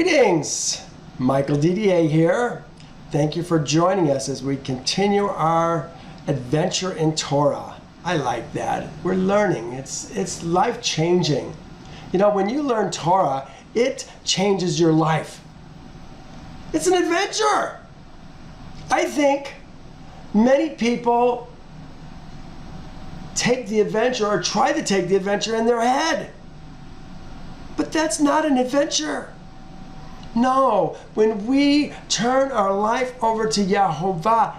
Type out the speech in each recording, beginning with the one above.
Greetings, Michael DDA here. Thank you for joining us as we continue our adventure in Torah. I like that. We're learning. It's life-changing. You know, when you learn Torah, it changes your life. It's an adventure. I think many people take the adventure or try to take the adventure in their head. But that's not an adventure. No, when we turn our life over to Yahovah,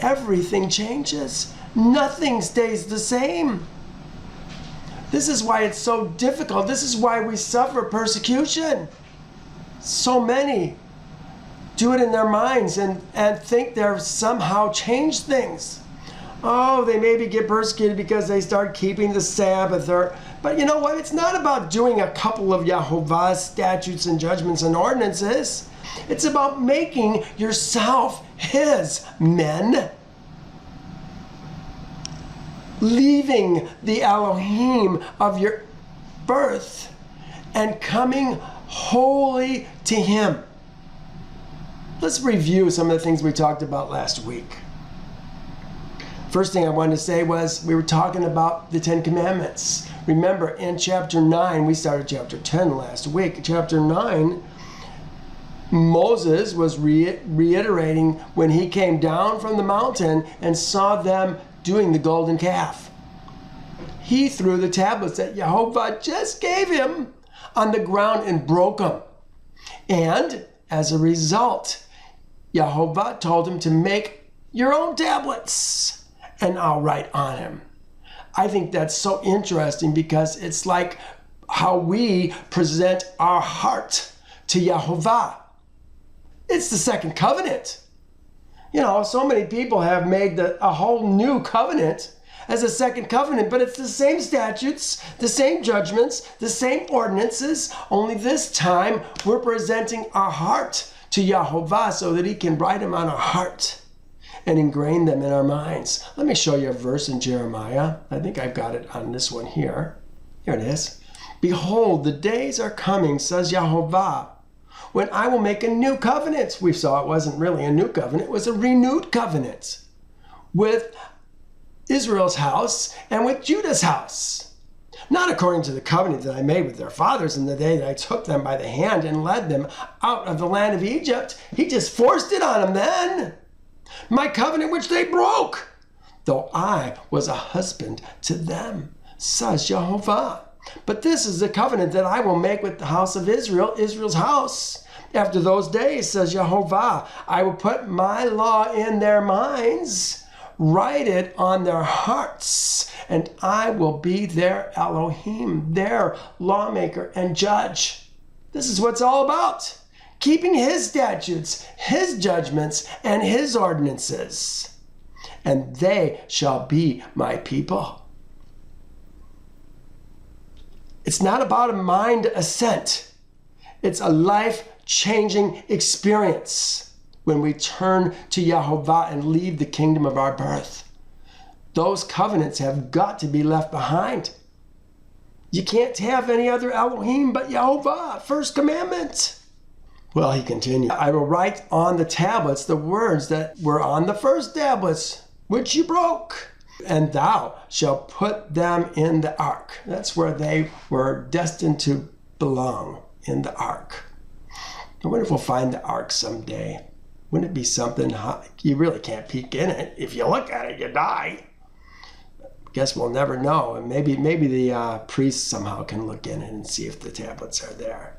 everything changes. Nothing stays the same. This is why it's so difficult. This is why we suffer persecution. So many do it in their minds and think they're somehow changed things. Oh, they maybe get persecuted because they start keeping the Sabbath. But you know what? It's not about doing a couple of Yahovah's statutes and judgments and ordinances. It's about making yourself his men. Leaving the Elohim of your birth and coming wholly to him. Let's review some of the things we talked about last week. First thing I wanted to say was we were talking about the Ten Commandments. Remember, in chapter 9, we started chapter 10 last week. Chapter 9, Moses was reiterating when he came down from the mountain and saw them doing the golden calf. He threw the tablets that Yahovah just gave him on the ground and broke them. And as a result, Yahovah told him to make your own tablets and I'll write on him. I think that's so interesting because it's like how we present our heart to Yahovah. It's the second covenant. You know, so many people have made a whole new covenant as a second covenant, but it's the same statutes, the same judgments, the same ordinances, only this time we're presenting our heart to Yahovah so that he can write them on our heart and ingrain them in our minds. Let me show you a verse in Jeremiah. I think I've got it on this one here. Here it is. Behold, the days are coming, says Yahovah, when I will make a new covenant. We saw it wasn't really a new covenant, it was a renewed covenant with Israel's house and with Judah's house. Not according to the covenant that I made with their fathers in the day that I took them by the hand and led them out of the land of Egypt. He just forced it on them then. My covenant which they broke, though I was a husband to them, says Yahovah. But this is the covenant that I will make with the house of Israel, Israel's house. After those days, says Yahovah, I will put my law in their minds, write it on their hearts, and I will be their Elohim, their lawmaker and judge. This is what it's all about. Keeping his statutes, his judgments, and his ordinances. And they shall be my people. It's not about a mind assent. It's a life-changing experience when we turn to Yahovah and leave the kingdom of our birth. Those covenants have got to be left behind. You can't have any other Elohim but Yahovah, first commandment. Well, he continued, I will write on the tablets the words that were on the first tablets, which you broke, and thou shalt put them in the ark. That's where they were destined to belong, in the ark. I wonder if we'll find the ark someday. Wouldn't it be something, you really can't peek in it. If you look at it, you die. Guess we'll never know. And maybe the priest somehow can look in it and see if the tablets are there.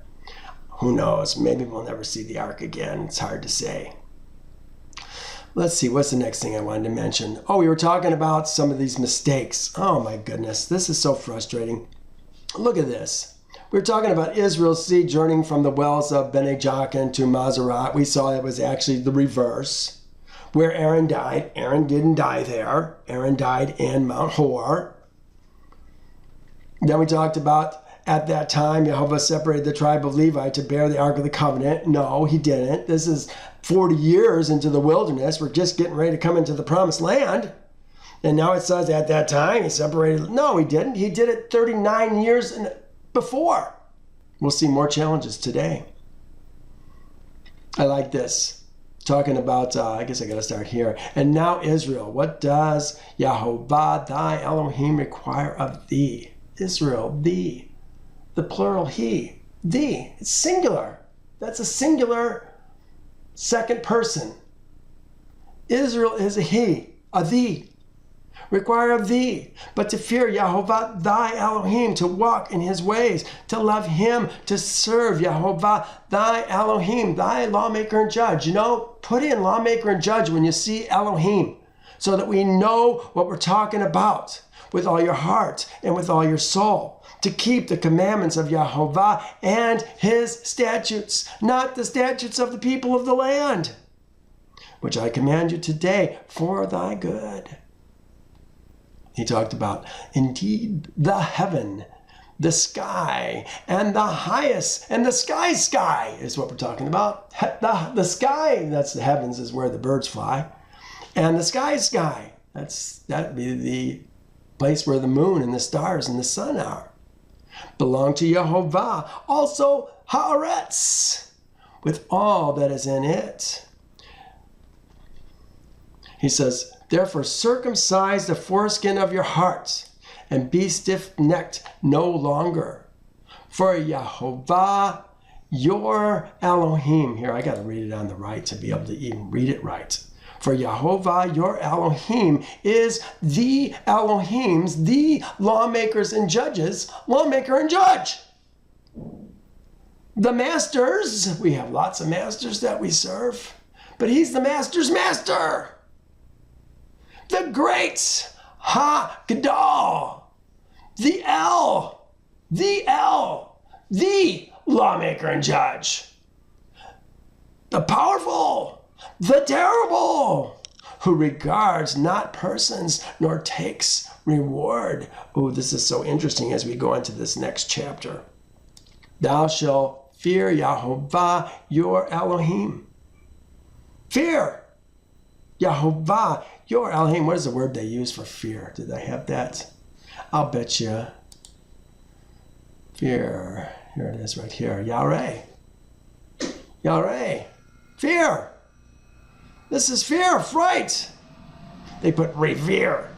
Who knows? Maybe we'll never see the ark again. It's hard to say. Let's see, what's the next thing I wanted to mention? Oh, we were talking about some of these mistakes. Oh my goodness, this is so frustrating. Look at this. We were talking about Israel's seed journeying from the wells of Bene Jaakan to Mazerat. We saw it was actually the reverse. Where Aaron died, Aaron didn't die there. Aaron died in Mount Hor. Then we talked about at that time, Yahovah separated the tribe of Levi to bear the Ark of the Covenant. No, he didn't. This is 40 years into the wilderness. We're just getting ready to come into the promised land. And now it says at that time he separated. No, he didn't. He did it 39 years before. We'll see more challenges today. I like this. Talking about, I guess I got to start here. And now Israel, what does Yahovah thy Elohim require of thee? Israel, thee. The plural he. Thee. It's singular. That's a singular second person. Israel is a he, a thee. Require of thee, but to fear Yahovah thy Elohim, to walk in his ways, to love him, to serve Yahovah thy Elohim, thy lawmaker and judge. You know, put in lawmaker and judge when you see Elohim, so that we know what we're talking about with all your heart and with all your soul, to keep the commandments of Yahovah and his statutes, not the statutes of the people of the land, which I command you today for thy good. He talked about, indeed, the heaven, the sky, and the highest, and the sky is what we're talking about. The sky, that's the heavens, is where the birds fly. And the sky, that'd be the place where the moon and the stars and the sun are. Belong to Yahovah, also haaretz, with all that is in it. He says, therefore circumcise the foreskin of your heart, and be stiff-necked no longer. For Yahovah, your Elohim, here I got to read it on the right to be able to even read it right. For Yahovah, your Elohim, is the Elohims, the lawmakers and judges, lawmaker and judge. The masters, we have lots of masters that we serve, but he's the master's master. The great Ha-Gadol, the lawmaker and judge, the powerful, the terrible, who regards not persons nor takes reward. Oh, this is so interesting as we go into this next chapter. Thou shalt fear Yahovah your Elohim. Fear Yahovah your Elohim. What is the word they use for fear? Did I have that? I'll bet you. Fear. Here it is right here. Yareh. Yareh. Fear. This is fear, fright. They put revere.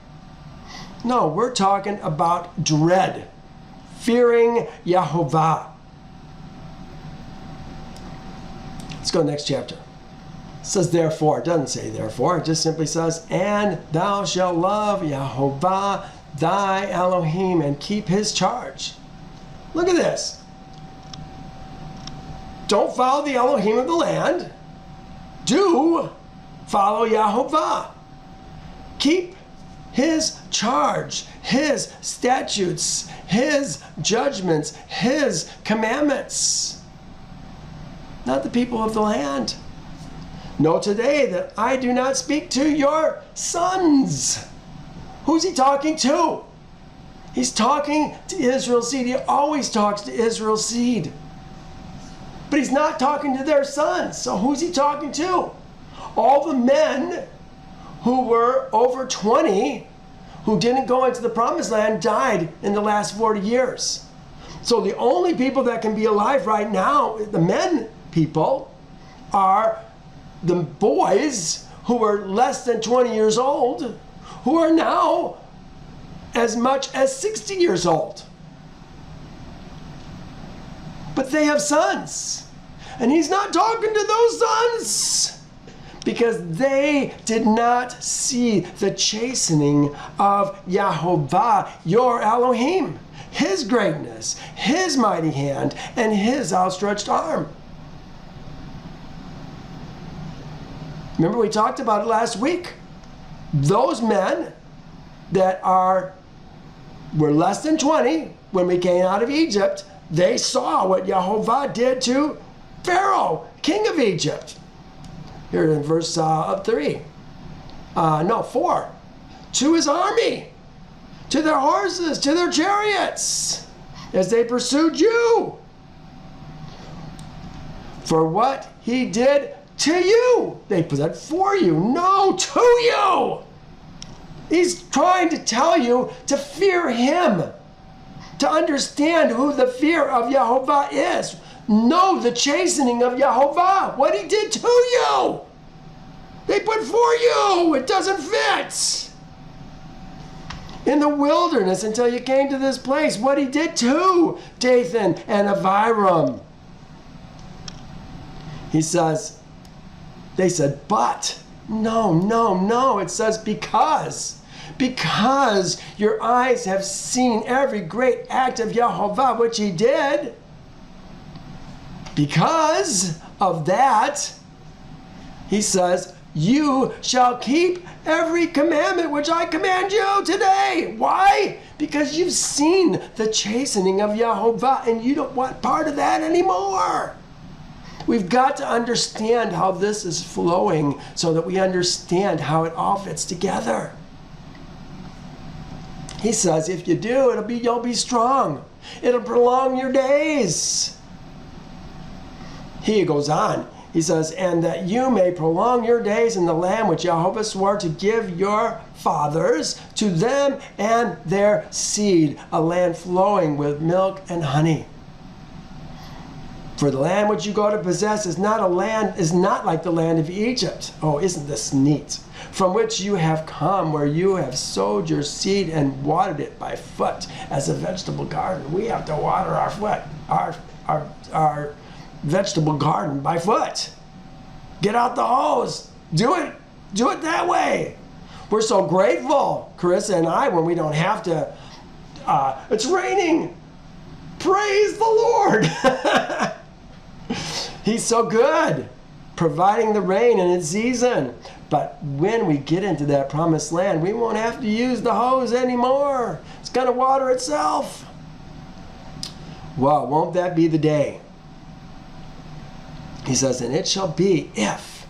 No, we're talking about dread. Fearing Yahovah. Let's go next chapter. It says therefore. It doesn't say therefore. It just simply says, and thou shalt love Yahovah thy Elohim and keep his charge. Look at this. Don't follow the Elohim of the land. Do follow Yahovah. Keep his charge, his statutes, his judgments, his commandments. Not the people of the land. Know today that I do not speak to your sons. Who's he talking to? He's talking to Israel's seed. He always talks to Israel's seed. But he's not talking to their sons. So who's he talking to? All the men who were over 20 who didn't go into the promised land died in the last 40 years. So the only people that can be alive right now, the men people, are the boys who were less than 20 years old, who are now as much as 60 years old. But they have sons. And he's not talking to those sons because they did not see the chastening of Yahovah, your Elohim, his greatness, his mighty hand, and his outstretched arm. Remember, we talked about it last week. Those men that were less than 20 when we came out of Egypt, they saw what Yahovah did to Pharaoh, king of Egypt. Here in verse 4. To his army, to their horses, to their chariots, as they pursued you. For what he did to you. They put that for you. No, to you. He's trying to tell you to fear him, to understand who the fear of Yahovah is. know the chastening of Yehovah, what he did to you. They put for you. It doesn't fit. In the wilderness until you came to this place, what he did to Dathan and Abiram. He says, they said, but. No. It says because. Because your eyes have seen every great act of Yehovah, which he did. Because of that, he says, you shall keep every commandment which I command you today. Why? Because you've seen the chastening of Yehovah and you don't want part of that anymore. We've got to understand how this is flowing so that we understand how it all fits together. He says, if you do, you'll be strong. It'll prolong your days. He goes on. He says, and that you may prolong your days in the land which Jehovah swore to give your fathers to them and their seed, a land flowing with milk and honey. For the land which you go to possess is not like the land of Egypt. Oh, isn't this neat? From which you have come, where you have sowed your seed and watered it by foot as a vegetable garden. We have to water our foot, our vegetable garden by foot. Get out the hose. Do it that way. We're so grateful, Carissa and I, when we don't have to. It's raining. Praise the Lord. He's so good, providing the rain in its season. But when we get into that promised land, we won't have to use the hose anymore. It's going to water itself. Well, won't that be the day? He says, and it shall be if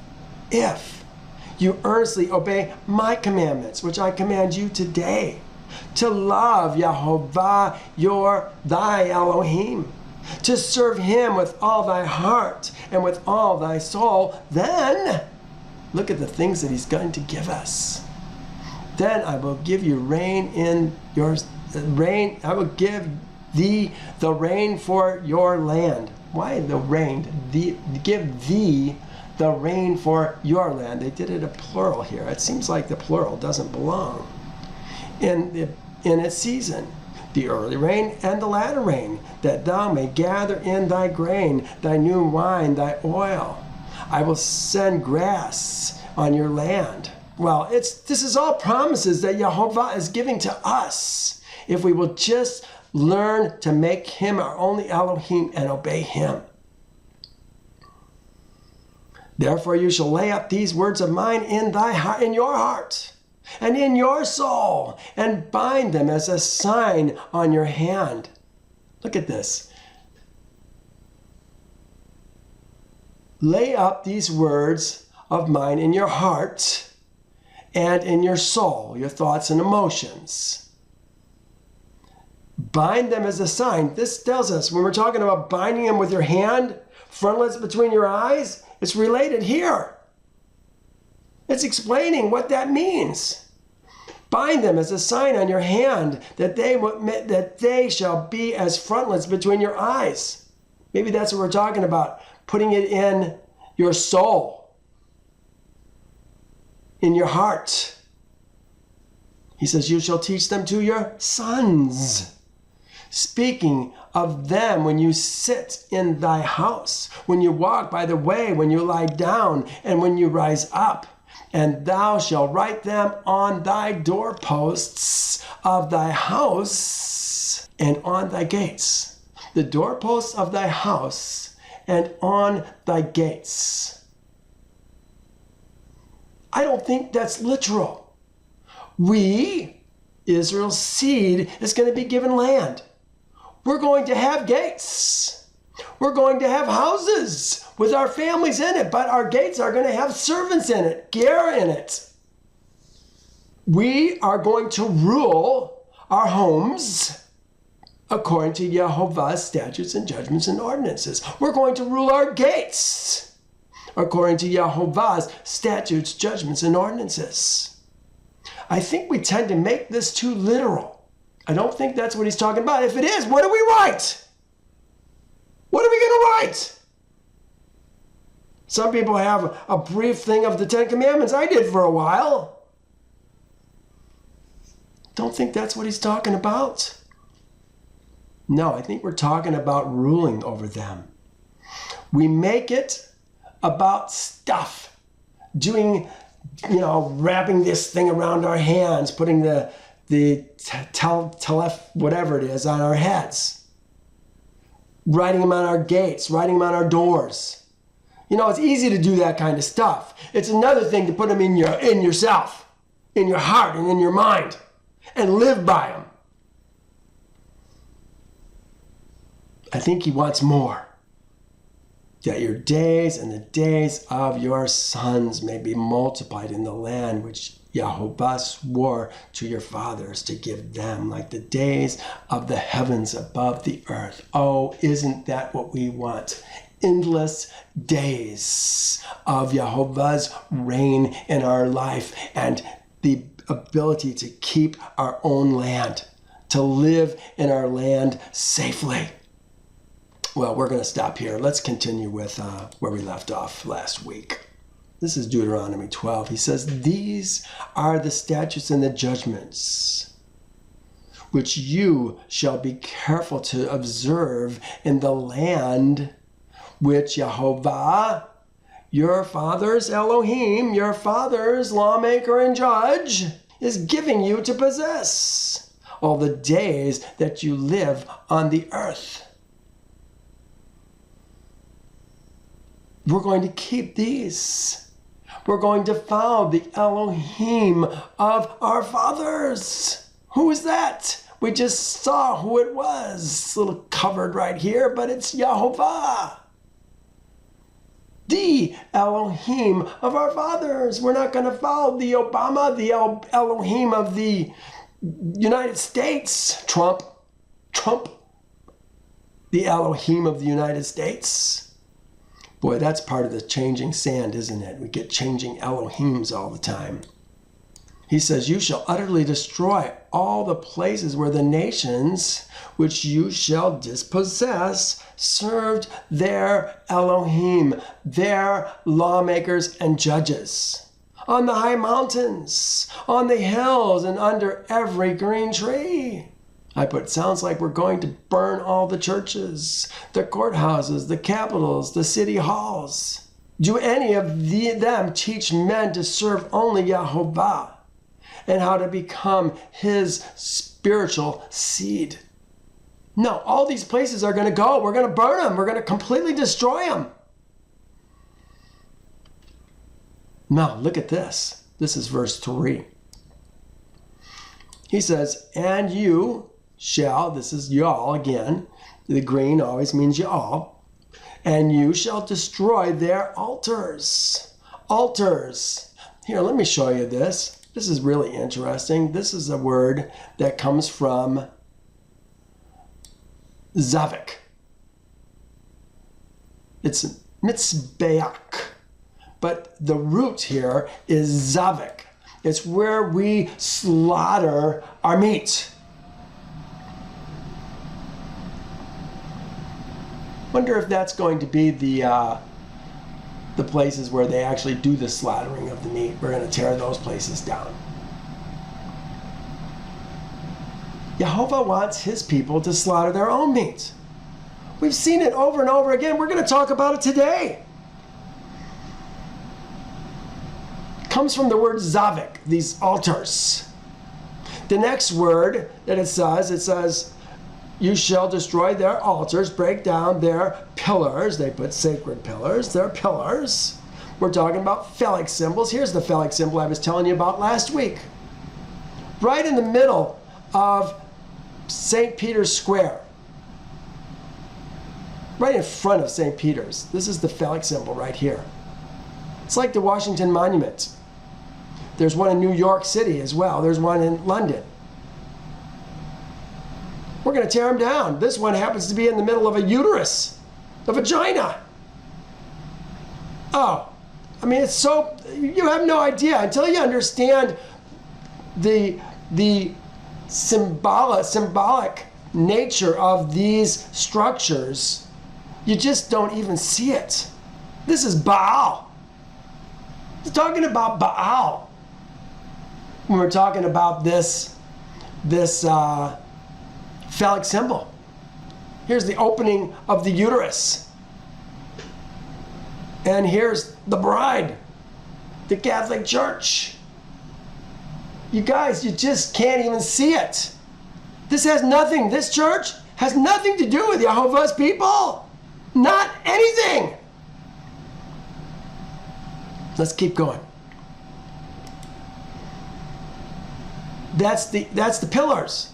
you earnestly obey my commandments, which I command you today, to love Yehovah thy Elohim, to serve him with all thy heart and with all thy soul, then look at the things that he's going to give us. Then I will give you rain in your rain. I will give thee the rain for your land. Why the rain? Give thee the rain for your land. They did it a plural here. It seems like the plural doesn't belong. In its season, the early rain and the latter rain, that thou may gather in thy grain, thy new wine, thy oil. I will send grass on your land. Well, this is all promises that Yehovah is giving to us if we will just learn to make him our only Elohim and obey him. Therefore you shall lay up these words of mine in your heart and in your soul, and bind them as a sign on your hand. Look at this. Lay up these words of mine in your heart and in your soul, your thoughts and emotions. Bind them as a sign. This tells us, when we're talking about binding them with your hand, frontlets between your eyes, it's related here. It's explaining what that means. Bind them as a sign on your hand, that they shall be as frontlets between your eyes. Maybe that's what we're talking about. Putting it in your soul, in your heart. He says, you shall teach them to your sons. Speaking of them when you sit in thy house, when you walk by the way, when you lie down, and when you rise up. And thou shalt write them on thy doorposts of thy house and on thy gates. The doorposts of thy house and on thy gates. I don't think that's literal. We, Israel's seed, is going to be given land. We're going to have gates. We're going to have houses with our families in it, but our gates are going to have servants in it, ger in it. We are going to rule our homes according to Yehovah's statutes and judgments and ordinances. We're going to rule our gates according to Yehovah's statutes, judgments, and ordinances. I think we tend to make this too literal. I don't think that's what he's talking about. If it is, what do we write? What are we going to write? Some people have a brief thing of the Ten Commandments. I did for a while. Don't think that's what he's talking about. No, I think we're talking about ruling over them. We make it about stuff. Doing, wrapping this thing around our hands, putting the whatever it is on our heads. Writing them on our gates, writing them on our doors. It's easy to do that kind of stuff. It's another thing to put them in yourself, in your heart and in your mind, and live by them. I think he wants more. That your days and the days of your sons may be multiplied in the land which Jehovah swore to your fathers to give them, like the days of the heavens above the earth. Oh, isn't that what we want? Endless days of Jehovah's reign in our life and the ability to keep our own land, to live in our land safely. Well, we're going to stop here. Let's continue with where we left off last week. This is Deuteronomy 12. He says, "These are the statutes and the judgments which you shall be careful to observe in the land which Jehovah, your father's Elohim, your father's lawmaker and judge, is giving you to possess all the days that you live on the earth." We're going to keep these. We're going to follow the Elohim of our fathers. Who is that? We just saw who it was. It's a little covered right here, but it's Jehovah. The Elohim of our fathers. We're not going to follow the Obama, the Elohim of the United States. Trump. The Elohim of the United States. Boy, that's part of the changing sand, isn't it? We get changing Elohims all the time. He says, "You shall utterly destroy all the places where the nations which you shall dispossess served their Elohim, their lawmakers and judges, on the high mountains, on the hills, and under every green tree." Sounds like we're going to burn all the churches, the courthouses, the capitals, the city halls. Do any of them teach men to serve only Jehovah and how to become his spiritual seed? No, all these places are going to go. We're going to burn them. We're going to completely destroy them. Now, look at this. This is verse 3. He says, "And you shall," this is y'all again, the green always means y'all, "and you shall destroy their altars." Altars. Here, let me show you this. This is really interesting. This is a word that comes from Zavik. It's mitzbeach, but the root here is Zavik. It's where we slaughter our meat. Wonder if that's going to be the places where they actually do the slaughtering of the meat. We're going to tear those places down. Jehovah wants his people to slaughter their own meat. We've seen it over and over again. We're going to talk about it today. It comes from the word zavik, these altars. The next word that it says, "You shall destroy their altars, break down their pillars." They put sacred pillars, their pillars. We're talking about phallic symbols. Here's the phallic symbol I was telling you about last week. Right in the middle of St. Peter's Square. Right in front of St. Peter's. This is the phallic symbol right here. It's like the Washington Monument. There's one in New York City as well. There's one in London. We're going to tear them down. This one happens to be in the middle of a uterus, a vagina. Oh, it's so, you have no idea until you understand the symbolic nature of these structures. You just don't even see it. This is Baal. He's talking about Baal. When we're talking about this phallic symbol. Here's the opening of the uterus. And here's the bride, the Catholic Church. You guys, you just can't even see it. This church has nothing to do with Jehovah's people. Not anything. Let's keep going. That's the pillars.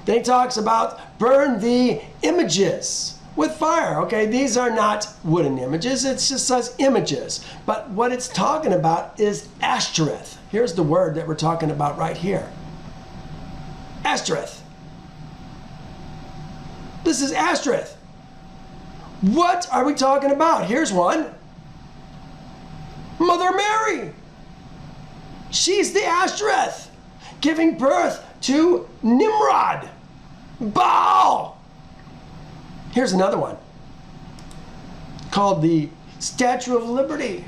Then he talks about burn the images with fire. Okay, these are not wooden images. It just says images. But what it's talking about is Ashtoreth. Here's the word that we're talking about right here. Ashtoreth. This is Ashtoreth. What are we talking about? Here's one. Mother Mary. She's the Ashtoreth, giving birth to Nimrod, Baal. Here's another one called the Statue of Liberty.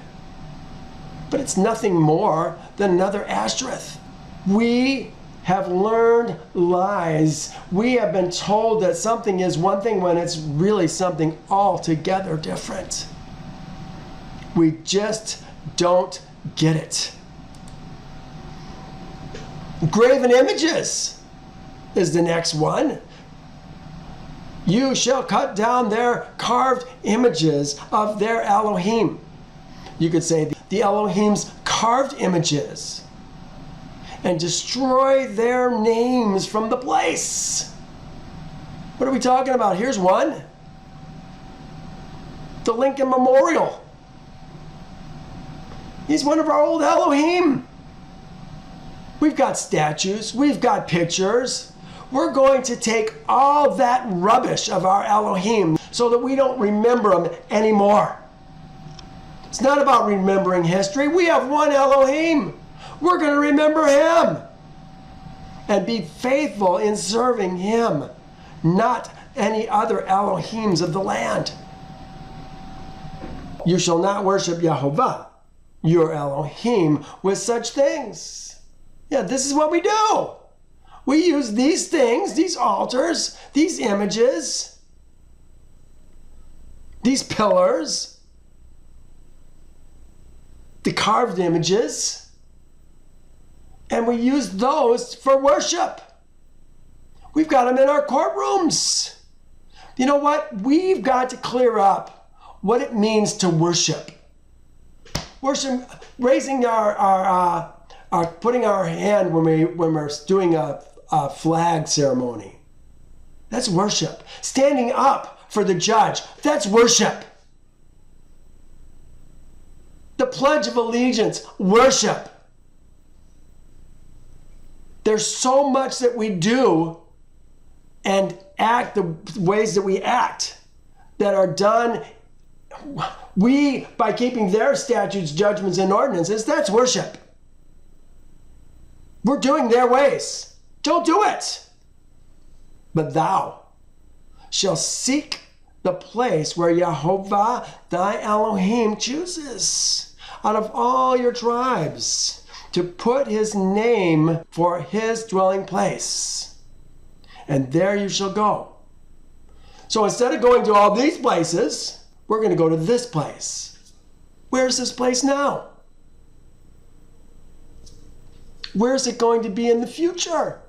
But it's nothing more than another Ashtoreth. We have learned lies. We have been told that something is one thing when it's really something altogether different. We just don't get it. Graven images is the next one. You shall cut down their carved images of their Elohim. You could say the Elohim's carved images, and destroy their names from the place. What are we talking about? Here's one. The Lincoln Memorial. He's one of our old Elohim. We've got statues, we've got pictures. We're going to take all that rubbish of our Elohim so that we don't remember them anymore. It's not about remembering history. We have one Elohim. We're going to remember him and be faithful in serving him, not any other Elohims of the land. You shall not worship Yehovah, your Elohim, with such things. Yeah, this is what we do. We use these things, these altars, these images, these pillars, the carved images, and we use those for worship. We've got them in our courtrooms. You know what? We've got to clear up what it means to worship. Worship, raising our putting our hand when we're doing a flag ceremony. That's worship. Standing up for the judge. That's worship. The Pledge of Allegiance. Worship. There's so much that we do and act the ways that we act that are done. We, by keeping their statutes, judgments, and ordinances, that's worship. We're doing their ways. Don't do it. But thou shalt seek the place where Yehovah thy Elohim chooses out of all your tribes to put his name for his dwelling place. And there you shall go. So instead of going to all these places, we're going to go to this place. Where's this place now? Where's it going to be in the future?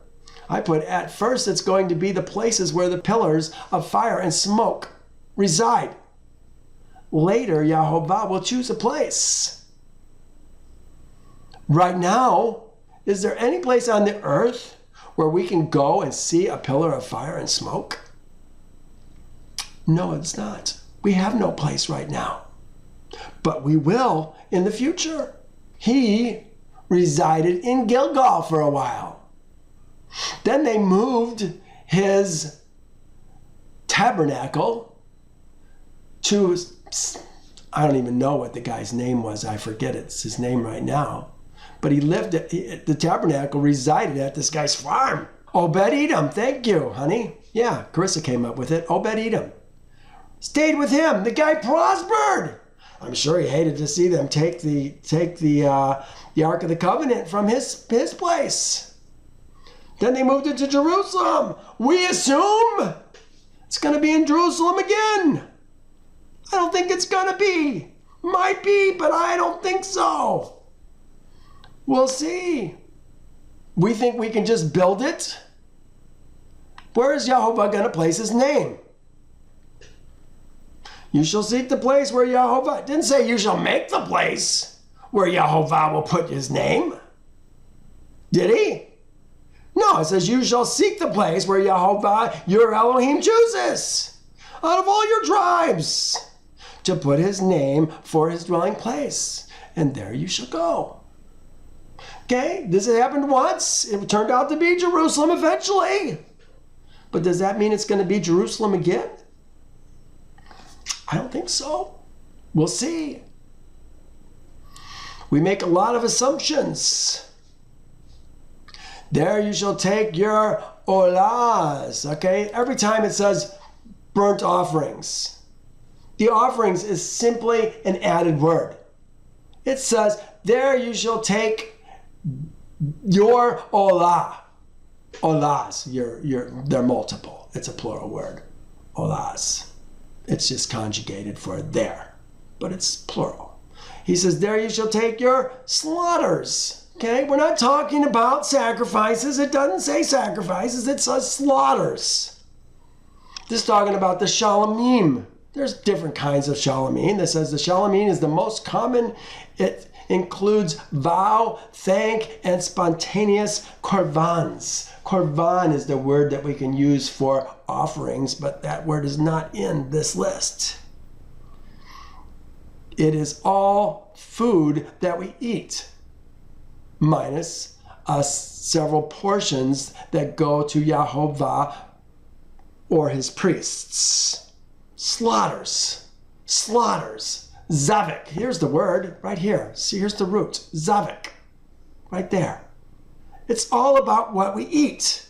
I put at first it's going to be the places where the pillars of fire and smoke reside. Later, Yehovah will choose a place. Right now, is there any place on the earth where we can go and see a pillar of fire and smoke? No, it's not. We have no place right now. But we will in the future. He resided in Gilgal for a while. Then they moved his tabernacle to, I don't even know what the guy's name was. I forget it's his name right now. But he lived at, the tabernacle resided at this guy's farm. Obed-Edom, thank you, honey. Yeah, Carissa came up with it. Obed-Edom. stayed with him. The guy prospered. I'm sure he hated to see them take the Ark of the Covenant from his place. Then they moved it to Jerusalem. We assume it's going to be in Jerusalem again. I don't think it's going to be. Might be, but I don't think so. We'll see. We think we can just build it. Where is Yahovah going to place his name? You shall seek the place where Yahovah. It didn't say you shall make the place where Yahovah will put his name. Did he? No, it says you shall seek the place where Yahovah, your Elohim, chooses out of all your tribes to put his name for his dwelling place. And there you shall go. Okay, this had happened once. It turned out to be Jerusalem eventually. But does that mean it's going to be Jerusalem again? I don't think so. We'll see. We make a lot of assumptions. There you shall take your olas. Okay, every time it says burnt offerings, the offerings is simply an added word. It says, there you shall take your olah. Olas, they're multiple. It's a plural word. Olas. It's just conjugated for there, but it's plural. He says, there you shall take your slaughters. Okay, we're not talking about sacrifices. It doesn't say sacrifices. It says slaughters. This is talking about the shalamim. There's different kinds of shalamim. That says the shalamim is the most common. It includes vow, thank, and spontaneous korvans. Korban is the word that we can use for offerings, but that word is not in this list. It is all food that we eat, minus several portions that go to Yahovah or his priests. Slaughters. Zavik. Here's the word right here. See, here's the root. Zavik. Right there. It's all about what we eat.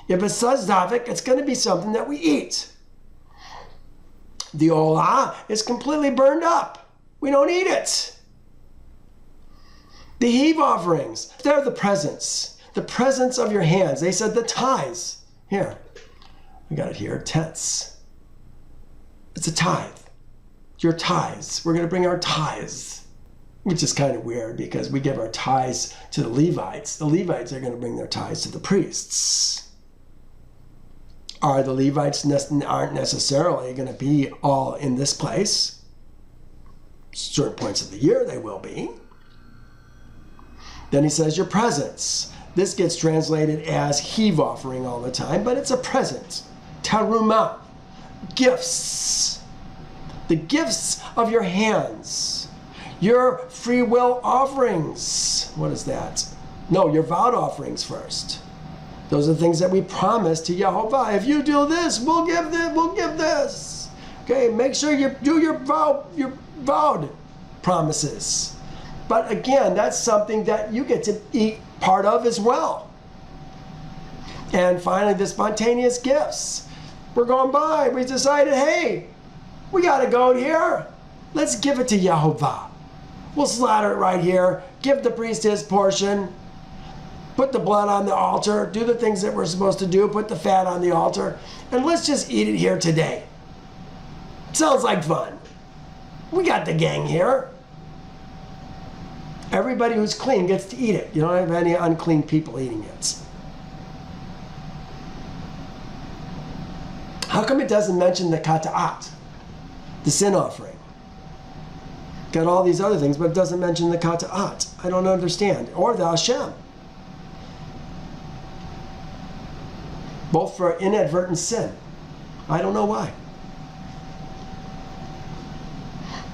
If it says zavik, it's going to be something that we eat. The olah is completely burned up. We don't eat it. The heave offerings, they're the presents of your hands. They said the tithes. Here, we got it here, tenths. It's a tithe. Your tithes. We're going to bring our tithes, which is kind of weird because we give our tithes to the Levites. The Levites are going to bring their tithes to the priests. Are the Levites aren't necessarily going to be all in this place? Certain points of the year they will be. Then he says your presents. This gets translated as heave offering all the time, but it's a present. Tarumah. Gifts. The gifts of your hands. Your free will offerings. What is that? No, your vowed offerings first. Those are the things that we promise to Yahovah. If you do this, we'll give this. Okay, make sure you do your vowed promises. But again, that's something that you get to eat part of as well. And finally, the spontaneous gifts. We're going by. We decided, hey, we got a goat here. Let's give it to Yahovah. We'll slaughter it right here. Give the priest his portion. Put the blood on the altar. Do the things that we're supposed to do. Put the fat on the altar. And let's just eat it here today. Sounds like fun. We got the gang here. Everybody who's clean gets to eat it. You don't have any unclean people eating it. How come it doesn't mention the kata'at, the sin offering? Got all these other things, but it doesn't mention the kata'at. I don't understand. Or the Hashem. Both for inadvertent sin. I don't know why.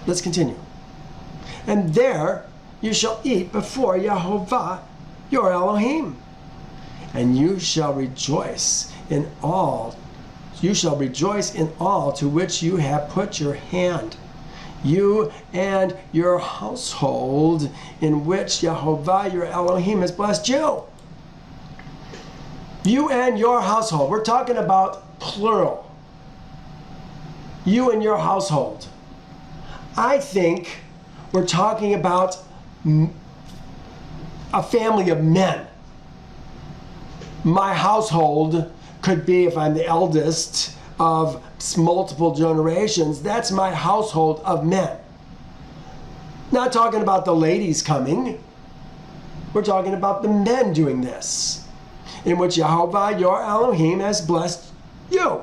Let's continue. And there you shall eat before Yahovah your Elohim. And you shall rejoice in all. You shall rejoice in all to which you have put your hand. You and your household in which Yahovah your Elohim has blessed you. You and your household. We're talking about plural. you and your household. I think we're talking about a family of men. My household could be, if I'm the eldest of multiple generations, that's my household of men. Not talking about the ladies coming. We're talking about the men doing this, in which Jehovah, your Elohim, has blessed you.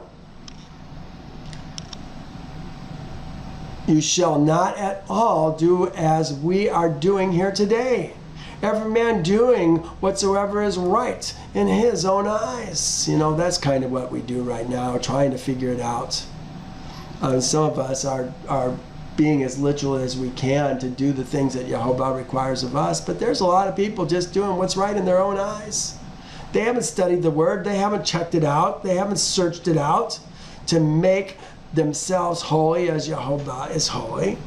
You shall not at all do as we are doing here today. Every man doing whatsoever is right in his own eyes. You know, that's kind of what we do right now, trying to figure it out. Some of us are being as literal as we can to do the things that Jehovah requires of us, but there's a lot of people just doing what's right in their own eyes. They haven't studied the Word, they haven't checked it out, they haven't searched it out to make themselves holy as Jehovah is holy.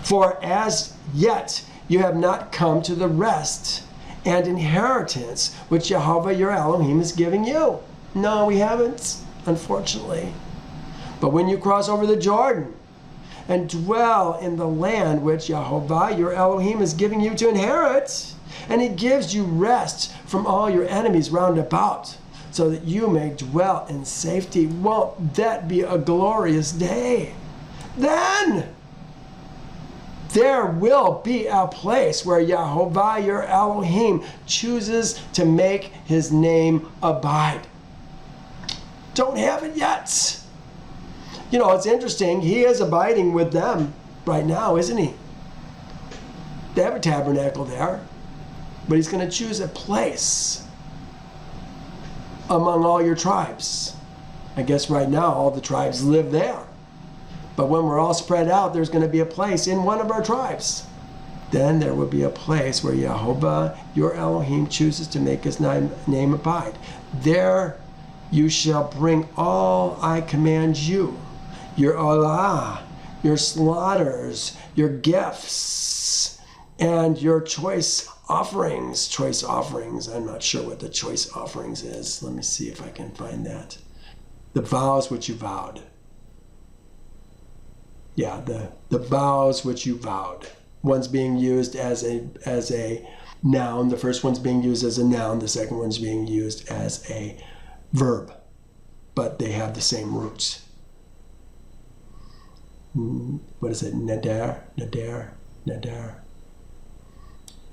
For as yet you have not come to the rest and inheritance which Jehovah your Elohim is giving you. No, we haven't, unfortunately. But when you cross over the Jordan and dwell in the land which Jehovah your Elohim is giving you to inherit, and he gives you rest from all your enemies round about, so that you may dwell in safety, won't that be a glorious day? Then there will be a place where Jehovah your Elohim chooses to make his name abide. Don't have it yet. You know, it's interesting. He is abiding with them right now, isn't he? They have a tabernacle there, but he's going to choose a place among all your tribes. I guess right now all the tribes live there. But when we're all spread out, there's going to be a place in one of our tribes. Then there will be a place where Jehovah, your Elohim, chooses to make his name abide. There you shall bring all I command you, your olah, your slaughters, your gifts, and your choice offerings. Choice offerings. I'm not sure what the choice offerings is. Let me see if I can find that. The vows which you vowed. Yeah, the vows which you vowed. One's being used as a noun. The first one's being used as a noun. The second one's being used as a verb. But they have the same roots. What is it? Neder?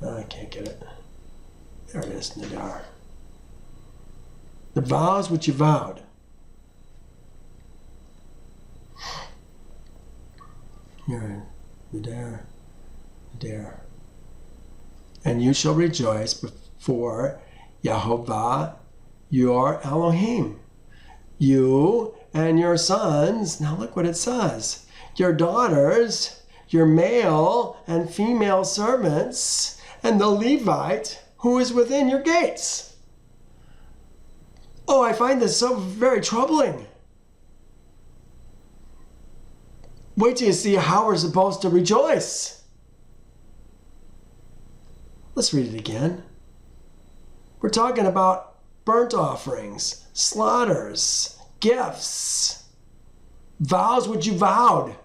I can't get it. There it is, Nadar. The vows which you vowed. Here, Nadar. And you shall rejoice before Jehovah your Elohim. You and your sons, now look what it says, your daughters, your male and female servants, and the Levite who is within your gates. Oh, I find this so very troubling. Wait till you see how we're supposed to rejoice. Let's read it again. We're talking about burnt offerings, slaughters, gifts, vows which you vowed.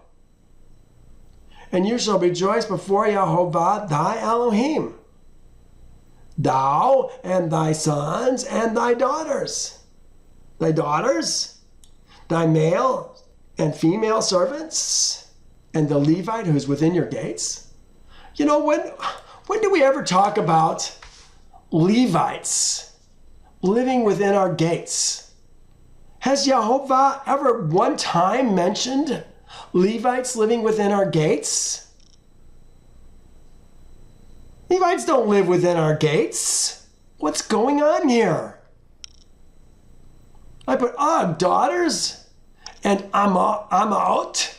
And you shall rejoice before Jehovah thy Elohim, thou and thy sons and thy daughters, thy male and female servants, and the Levite who's within your gates. You know, when do we ever talk about Levites living within our gates? Has Jehovah ever one time mentioned Levites living within our gates? Levites don't live within our gates. What's going on here? I put daughters and I'm out.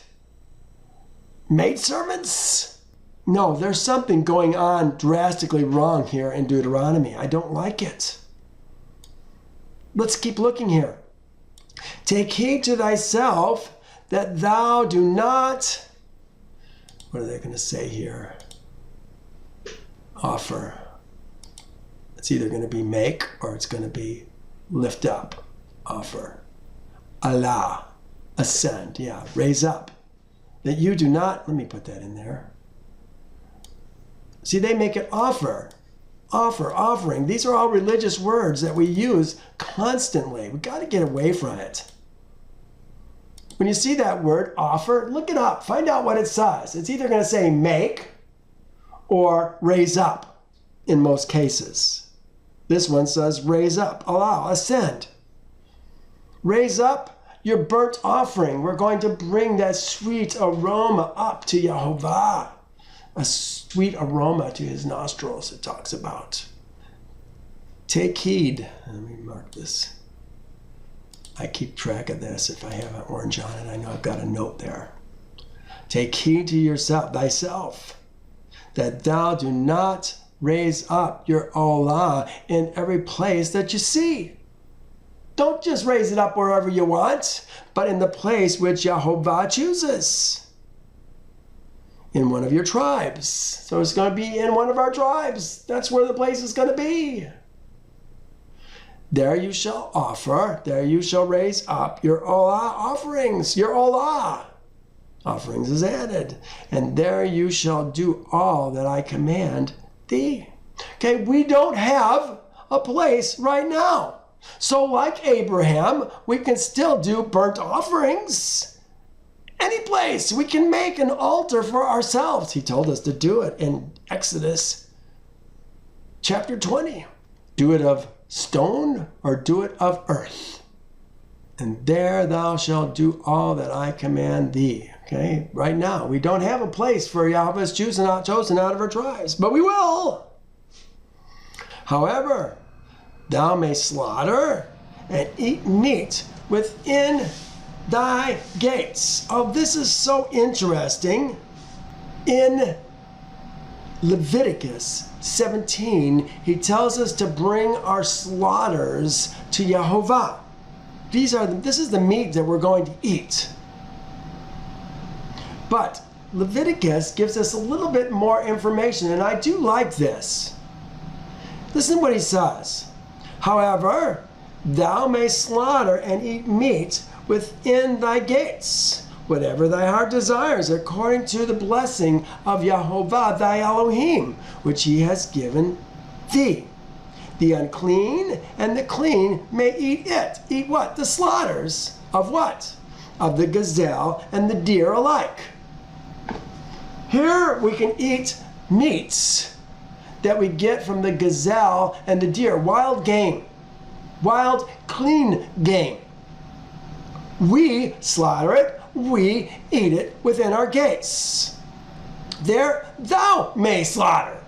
Maidservants? No, there's something going on drastically wrong here in Deuteronomy. I don't like it. Let's keep looking here. Take heed to thyself that thou do not, what are they going to say here? Offer. It's either going to be make or it's going to be lift up. Offer. Allah. Ascend, yeah, raise up. That you do not, let me put that in there. See, they make it offer, offering. These are all religious words that we use constantly. We've got to get away from it. When you see that word, offer, look it up. Find out what it says. It's either going to say make or raise up in most cases. This one says raise up, allow, ascend. Raise up your burnt offering. We're going to bring that sweet aroma up to Yehovah. A sweet aroma to his nostrils, it talks about. Take heed. Let me mark this. I keep track of this. If I have an orange on it, I know I've got a note there. Take heed to yourself, thyself, that thou do not raise up your olah in every place that you see. Don't just raise it up wherever you want, but in the place which Yehovah chooses. In one of your tribes. So it's going to be in one of our tribes. That's where the place is going to be. There you shall offer, there you shall raise up your olah offerings, your olah. Offerings is added. And there you shall do all that I command thee. Okay, we don't have a place right now. So like Abraham, we can still do burnt offerings. Any place. We can make an altar for ourselves. He told us to do it in Exodus chapter 20. Do it of stone or do it of earth. And there thou shalt do all that I command thee. Okay, right now we don't have a place for Yahweh's chosen out of our tribes, but we will. However, thou mayst slaughter and eat meat within thy gates. Oh, this is so interesting. In Leviticus 17, he tells us to bring our slaughters to Yehovah. This is the meat that we're going to eat. But Leviticus gives us a little bit more information, and I do like this. Listen to what he says. However, thou mayst slaughter and eat meat within thy gates, whatever thy heart desires, according to the blessing of Yehovah thy Elohim, which he has given thee. The unclean and the clean may eat it. Eat what? The slaughters of what? Of the gazelle and the deer alike. Here we can eat meats that we get from the gazelle and the deer, wild game, wild clean game. We slaughter it, we eat it within our gates. There thou may slaughter.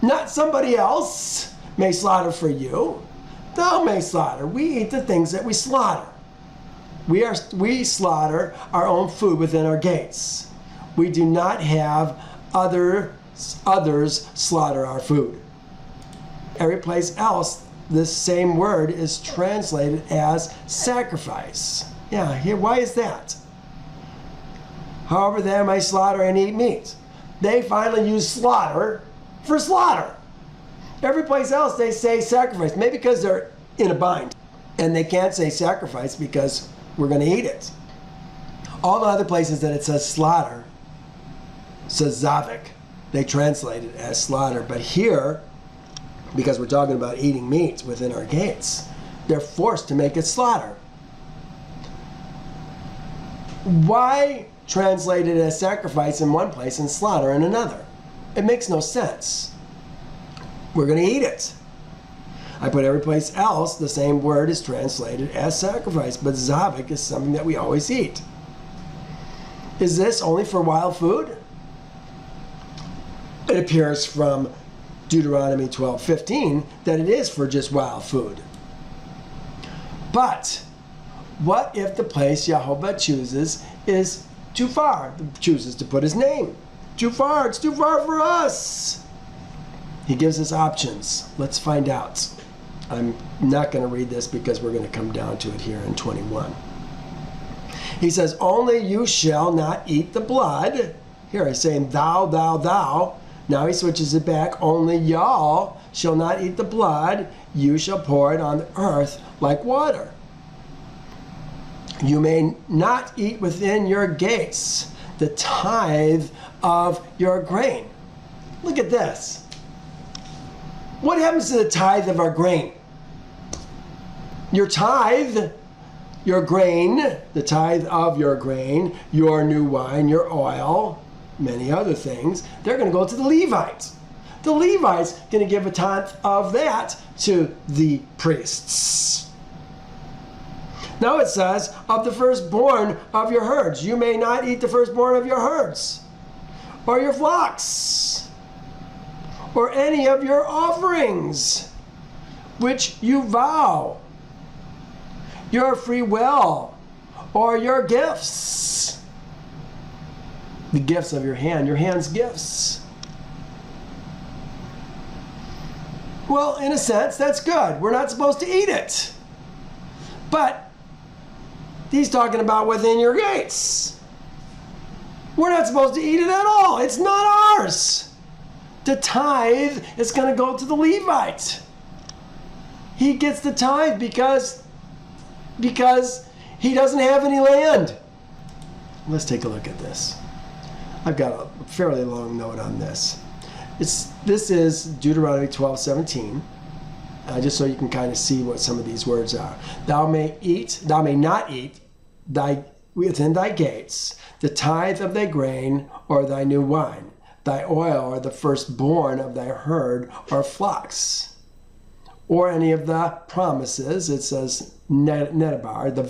Not somebody else may slaughter for you. Thou may slaughter. We eat the things that we slaughter. We slaughter our own food within our gates. We do not have others slaughter our food. Every place else, this same word is translated as sacrifice. Yeah, here, why is that? However, they may slaughter and eat meat. They finally use slaughter for slaughter. Every place else they say sacrifice, maybe because they're in a bind. And they can't say sacrifice because we're going to eat it. All the other places that it says slaughter, says zavik. They translate it as slaughter. But here, because we're talking about eating meat within our gates, they're forced to make it slaughter. Why translate it as sacrifice in one place and slaughter in another? It makes no sense. We're going to eat it. I put every place else, the same word is translated as sacrifice, but zavik is something that we always eat. Is this only for wild food? It appears from Deuteronomy 12:15 that it is for just wild food. But what if the place Yehovah chooses is too far? Chooses to put his name. Too far, it's too far for us. He gives us options. Let's find out. I'm not going to read this because we're going to come down to it here in 21. He says, only you shall not eat the blood. Here he's saying thou, thou, thou. Now he switches it back. Only y'all shall not eat the blood. You shall pour it on the earth like water. You may not eat within your gates the tithe of your grain. Look at this. What happens to the tithe of our grain? Your tithe, your grain, the tithe of your grain, your new wine, your oil, many other things, they're going to go to the Levites. The Levites going to give a tenth of that to the priests. Now it says, of the firstborn of your herds. You may not eat the firstborn of your herds, or your flocks, or any of your offerings, which you vow, your free will, or your gifts. The gifts of your hand's gifts. Well, in a sense, that's good. We're not supposed to eat it. But he's talking about within your gates. We're not supposed to eat it at all. It's not ours. The tithe is going to go to the Levite. He gets the tithe because he doesn't have any land. Let's take a look at this. I've got a fairly long note on this. This is Deuteronomy 12:17. Just so you can kind of see what some of these words are. Thou may not eat within thy gates the tithe of thy grain or thy new wine, thy oil or the firstborn of thy herd or flocks, or any of the promises. It says nedabar, the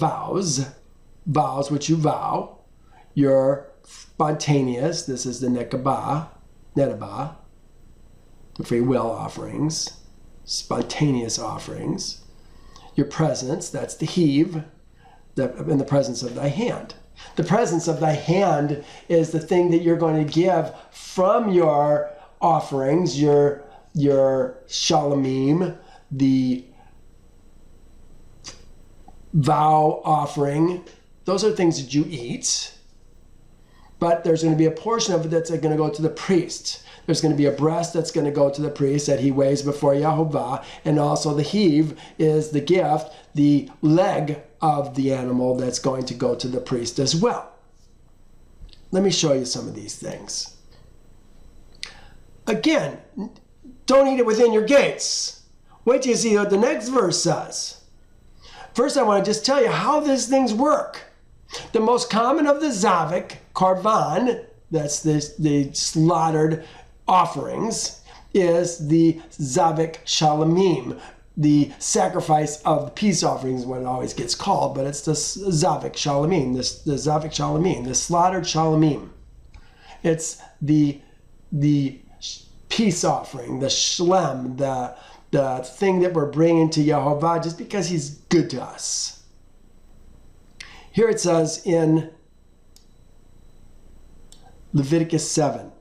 vows which you vow, your spontaneous, this is the nedabar, the free will offerings, spontaneous offerings, your presence, that's the heave, in the presence of thy hand. The presence of thy hand is the thing that you're going to give from your offerings, your shalomim, the vow offering. Those are things that you eat, but there's going to be a portion of it that's going to go to the priest. There's going to be a breast that's going to go to the priest that he weighs before Yehovah, and also the heave is the gift, the leg of the animal that's going to go to the priest as well. Let me show you some of these things. Again, don't eat it within your gates. Wait till you see what the next verse says. First, I want to just tell you how these things work. The most common of the zavik, korban, that's the slaughtered offerings, is the zavik shalomim, the sacrifice of the peace offerings, what it always gets called, but it's the zavik shalomim, the zavik shalomim, the slaughtered shalomim. It's the peace offering, the shlem, the thing that we're bringing to Yehovah just because he's good to us. Here it says in Leviticus 7,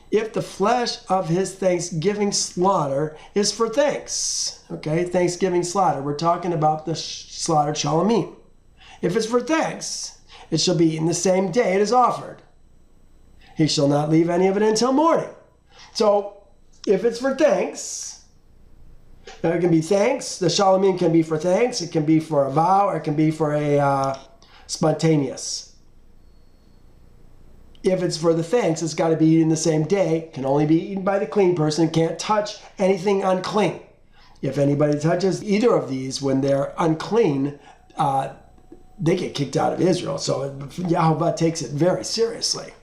if the flesh of his thanksgiving slaughter is for thanks, okay, thanksgiving slaughter, we're talking about the slaughtered shalomim. If it's for thanks, it shall be eaten the same day it is offered. He shall not leave any of it until morning. So, if it's for thanks, it can be thanks. The shalomim can be for thanks. It can be for a vow, or it can be for a spontaneous. If it's for the thanks, it's got to be eaten the same day. Can only be eaten by the clean person. Can't touch anything unclean. If anybody touches either of these when they're unclean, they get kicked out of Israel. So Yehovah takes it very seriously.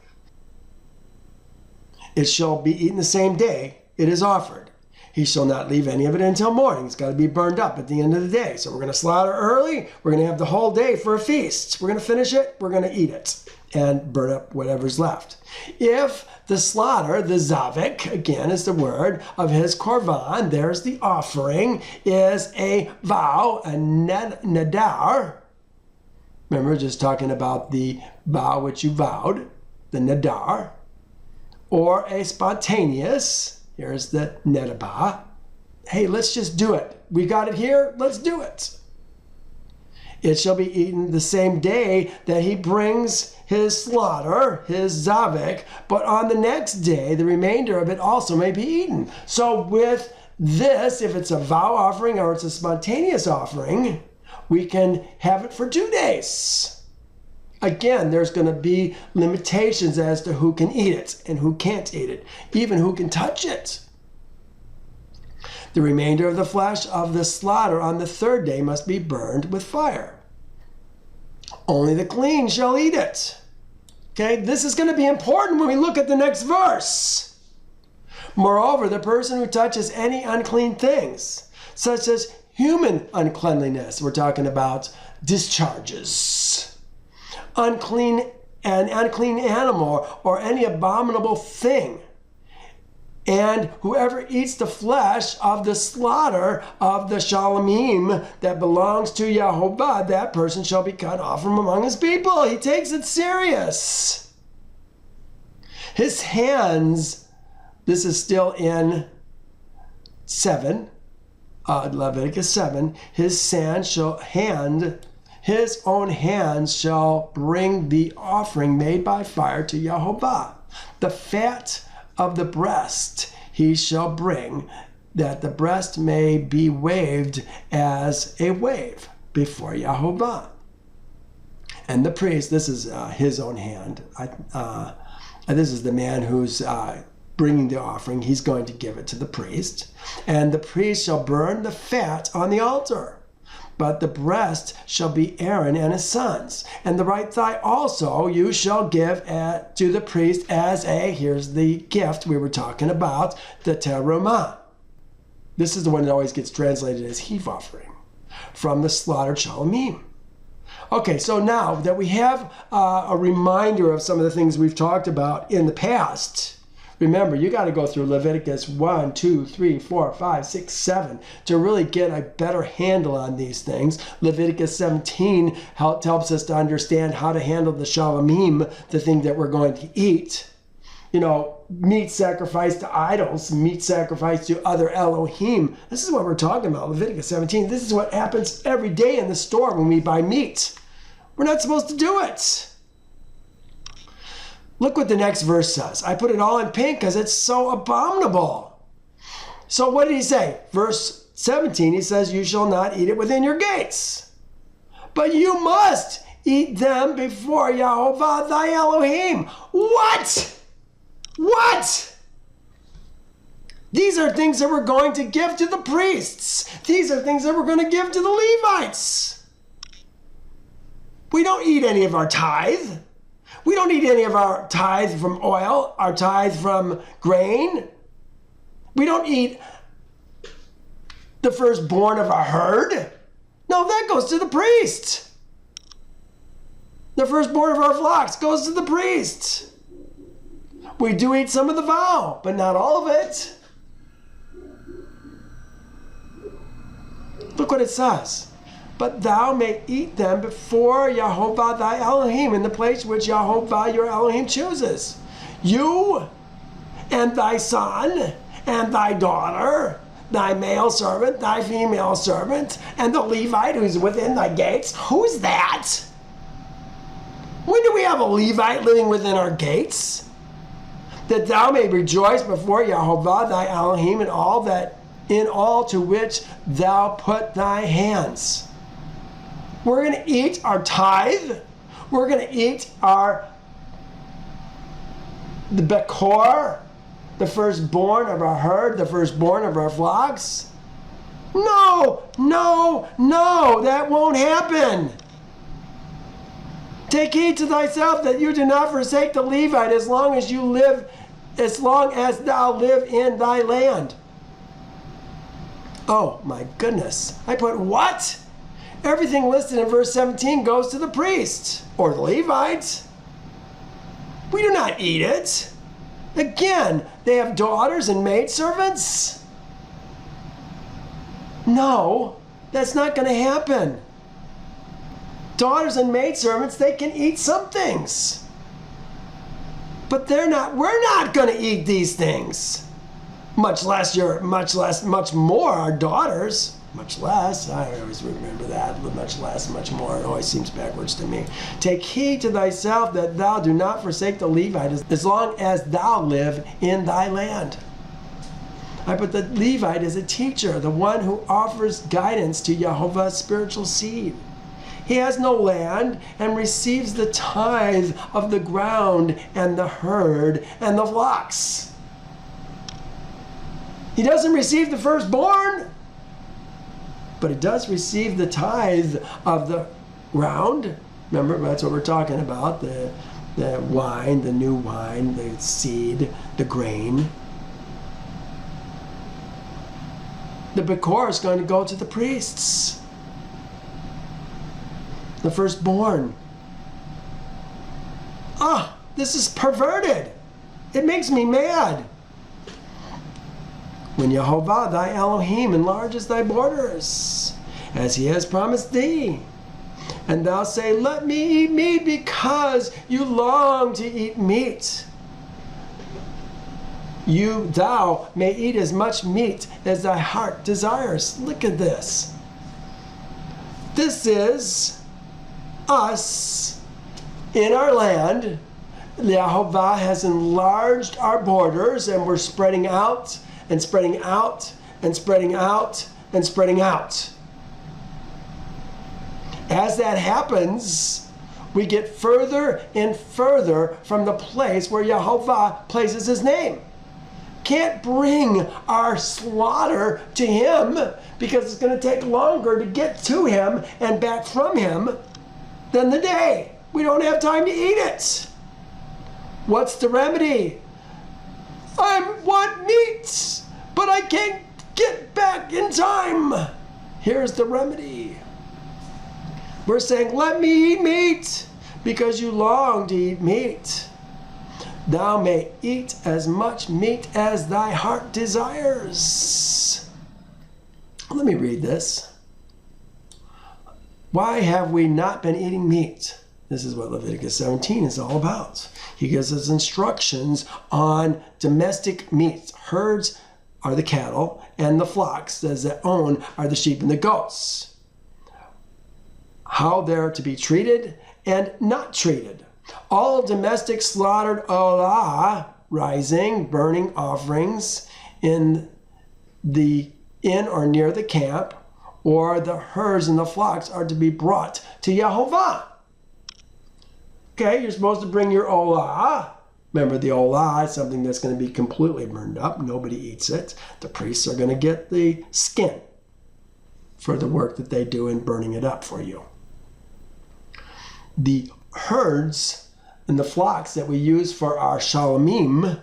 It shall be eaten the same day it is offered. He shall not leave any of it until morning. It's got to be burned up at the end of the day. So we're going to slaughter early. We're going to have the whole day for a feast. We're going to finish it. We're going to eat it and burn up whatever's left. If the slaughter, the zavik, again is the word, of his korban, there's the offering, is a vow, a nadar. Remember, just talking about the vow which you vowed, the nadar, or a spontaneous. Here's the nedabah. Hey, let's just do it. We got it here. Let's do it. It shall be eaten the same day that he brings his slaughter, his zavik, but on the next day, the remainder of it also may be eaten. So with this, if it's a vow offering or it's a spontaneous offering, We can have it for 2 days. Again, there's going to be limitations as to who can eat it and who can't eat it, even who can touch it. The remainder of the flesh of the slaughter on the 3rd day must be burned with fire. Only the clean shall eat it. Okay, this is going to be important when we look at the next verse. Moreover, the person who touches any unclean things, such as human uncleanliness, we're talking about discharges, an unclean animal, or any abominable thing, and whoever eats the flesh of the slaughter of the shalamim that belongs to Yahovah, that person shall be cut off from among his people. He takes it serious. His hands, this is still in 7, Leviticus 7, his own hands shall bring the offering made by fire to Yahovah. The fat of the breast he shall bring, that the breast may be waved as a wave before Yahovah. And the priest, this is his own hand. This is the man who's bringing the offering. He's going to give it to the priest. And the priest shall burn the fat on the altar. But the breast shall be Aaron and his sons. And the right thigh also you shall give to the priest as here's the gift we were talking about, the terumah. This is the one that always gets translated as heave offering from the slaughtered shalamim. Okay, so now that we have a reminder of some of the things we've talked about in the past, remember, you got to go through Leviticus 1, 2, 3, 4, 5, 6, 7 to really get a better handle on these things. Leviticus 17 helps us to understand how to handle the shalamim, the thing that we're going to eat. You know, meat sacrificed to idols, meat sacrificed to other Elohim. This is what we're talking about, Leviticus 17. This is what happens every day in the store when we buy meat. We're not supposed to do it. Look what the next verse says. I put it all in pink because it's so abominable. So what did he say? Verse 17, he says, you shall not eat it within your gates, but you must eat them before Yahovah thy Elohim. What? What? These are things that we're going to give to the priests. These are things that we're going to give to the Levites. We don't eat any of our tithe. We don't eat any of our tithe from oil, our tithe from grain. We don't eat the firstborn of our herd. No, that goes to the priest. The firstborn of our flocks goes to the priest. We do eat some of the vow, but not all of it. Look what it says. But thou may eat them before Yahovah thy Elohim, in the place which Yahovah your Elohim chooses. You and thy son and thy daughter, thy male servant, thy female servant, and the Levite who's within thy gates. Who's that? When do we have a Levite living within our gates? That thou may rejoice before Yahovah thy Elohim in all to which thou put thy hands. We're going to eat our tithe. We're going to eat the bekor, the firstborn of our herd, the firstborn of our flocks. No, no, no, that won't happen. Take heed to thyself that you do not forsake the Levite as long as thou live in thy land. Oh my goodness. I put what? Everything listed in verse 17 goes to the priest or the Levites. We do not eat it. Again, they have daughters and maidservants. No, that's not going to happen. Daughters and maidservants, they can eat some things. But we're not going to eat these things. Much more our daughters. Much less, I always remember that, but much less, much more, it always seems backwards to me. Take heed to thyself that thou do not forsake the Levite as long as thou live in thy land. But the Levite is a teacher, the one who offers guidance to Yehovah's spiritual seed. He has no land and receives the tithe of the ground and the herd and the flocks. He doesn't receive the firstborn, but he does receive the tithe of the ground. Remember, that's what we're talking about, the wine, the new wine, the seed, the grain. The Bekor is going to go to the priests. The firstborn. This is perverted. It makes me mad. When Yehovah thy Elohim enlarges thy borders, as he has promised thee, and thou say, let me eat meat because you long to eat meat. Thou may eat as much meat as thy heart desires. Look at this. This is us in our land. Yehovah has enlarged our borders, and we're spreading out and spreading out and spreading out and spreading out. As that happens, we get further and further from the place where Yehovah places his name. Can't bring our slaughter to him because it's going to take longer to get to him and back from him than the day. We don't have time to eat it. What's the remedy? I want meat, but I can't get back in time. Here's the remedy. We're saying, let me eat meat because you long to eat meat. Thou may eat as much meat as thy heart desires. Let me read this. Why have we not been eating meat? This is what Leviticus 17 is all about. He gives us instructions on domestic meats. Herds are the cattle, and the flocks, as that own, are the sheep and the goats. How they're to be treated and not treated. All domestic slaughtered olah, rising, burning offerings in or near the camp, or the herds and the flocks are to be brought to Yehovah. Okay, you're supposed to bring your olah. Remember, the olah is something that's going to be completely burned up. Nobody eats it. The priests are going to get the skin for the work that they do in burning it up for you. The herds and the flocks that we use for our shalomim,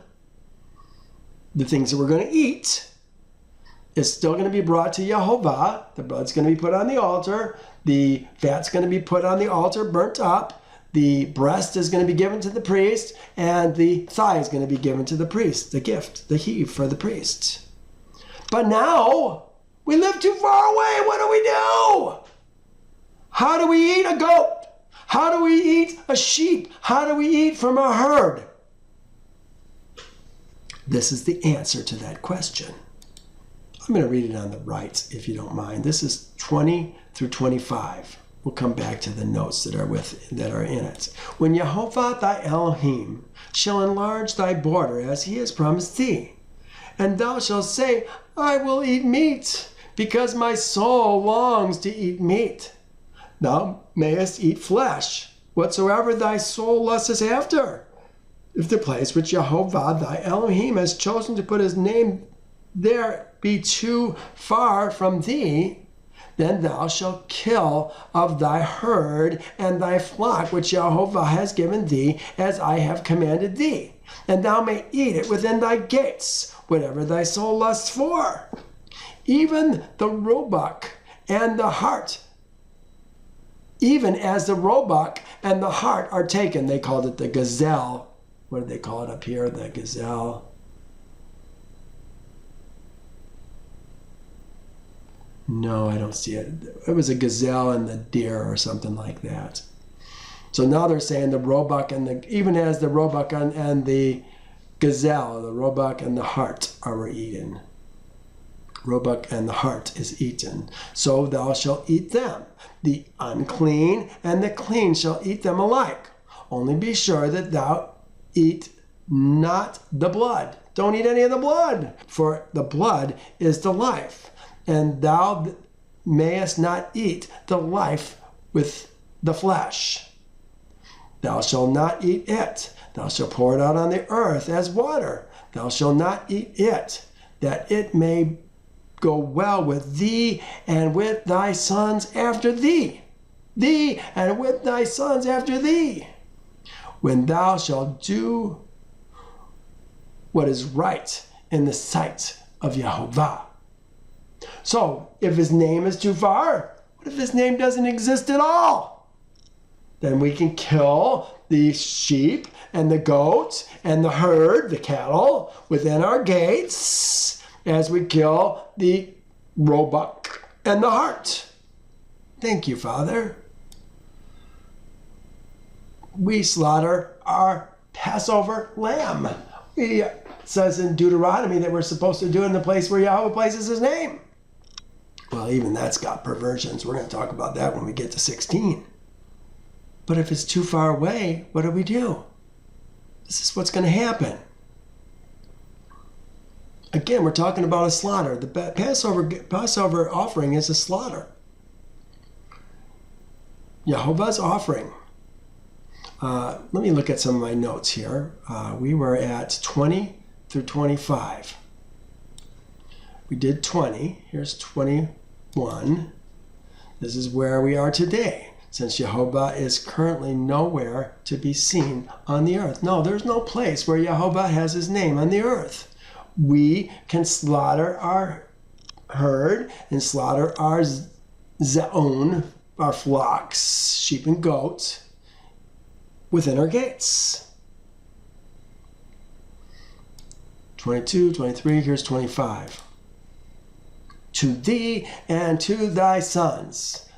the things that we're going to eat, is still going to be brought to Yehovah. The blood's going to be put on the altar. The fat's going to be put on the altar, burnt up. The breast is going to be given to the priest, and the thigh is going to be given to the priest, the gift, the heave for the priest. But now, we live too far away. What do we do? How do we eat a goat? How do we eat a sheep? How do we eat from a herd? This is the answer to that question. I'm going to read it on the right, if you don't mind. This is 20 through 25. We'll come back to the notes that are in it. When Yehovah thy Elohim shall enlarge thy border as he has promised thee, and thou shalt say, I will eat meat, because my soul longs to eat meat. Thou mayest eat flesh, whatsoever thy soul lusteth after. If the place which Yehovah thy Elohim has chosen to put his name there be too far from thee, then thou shalt kill of thy herd and thy flock which Yehovah has given thee, as I have commanded thee. And thou may eat it within thy gates, whatever thy soul lusts for. Even the roebuck and the hart, even as the roebuck and the hart are taken. They called it the gazelle. What did they call it up here? The gazelle. No, I don't see it. It was a gazelle and the deer or something like that. So now they're saying the roebuck and even as the roebuck and the gazelle, the roebuck and the hart are eaten. Roebuck and the hart is eaten. So thou shalt eat them. The unclean and the clean shall eat them alike. Only be sure that thou eat not the blood. Don't eat any of the blood, for the blood is the life, and thou mayest not eat the life with the flesh. Thou shalt not eat it. Thou shalt pour it out on the earth as water. Thou shalt not eat it, that it may go well with thee and with thy sons after thee. Thee and with thy sons after thee. When thou shalt do what is right in the sight of Jehovah. So, if his name is too far, what if his name doesn't exist at all? Then we can kill the sheep and the goats and the herd, the cattle, within our gates as we kill the roebuck and the hart. Thank you, Father. We slaughter our Passover lamb. It says in Deuteronomy that we're supposed to do it in the place where Yahweh places his name. Well, even that's got perversions. We're going to talk about that when we get to 16. But if it's too far away, what do we do? This is what's going to happen. Again, we're talking about a slaughter. The Passover offering is a slaughter. Jehovah's offering. Let me look at some of my notes here. We were at 20 through 25. We did 20. Here's 21. This is where we are today, since Jehovah is currently nowhere to be seen on the earth. No, there's no place where Jehovah has his name on the earth. We can slaughter our herd and slaughter our zeon, our flocks, sheep and goats, within our gates. 22, 23, here's 25. To thee and to thy sons,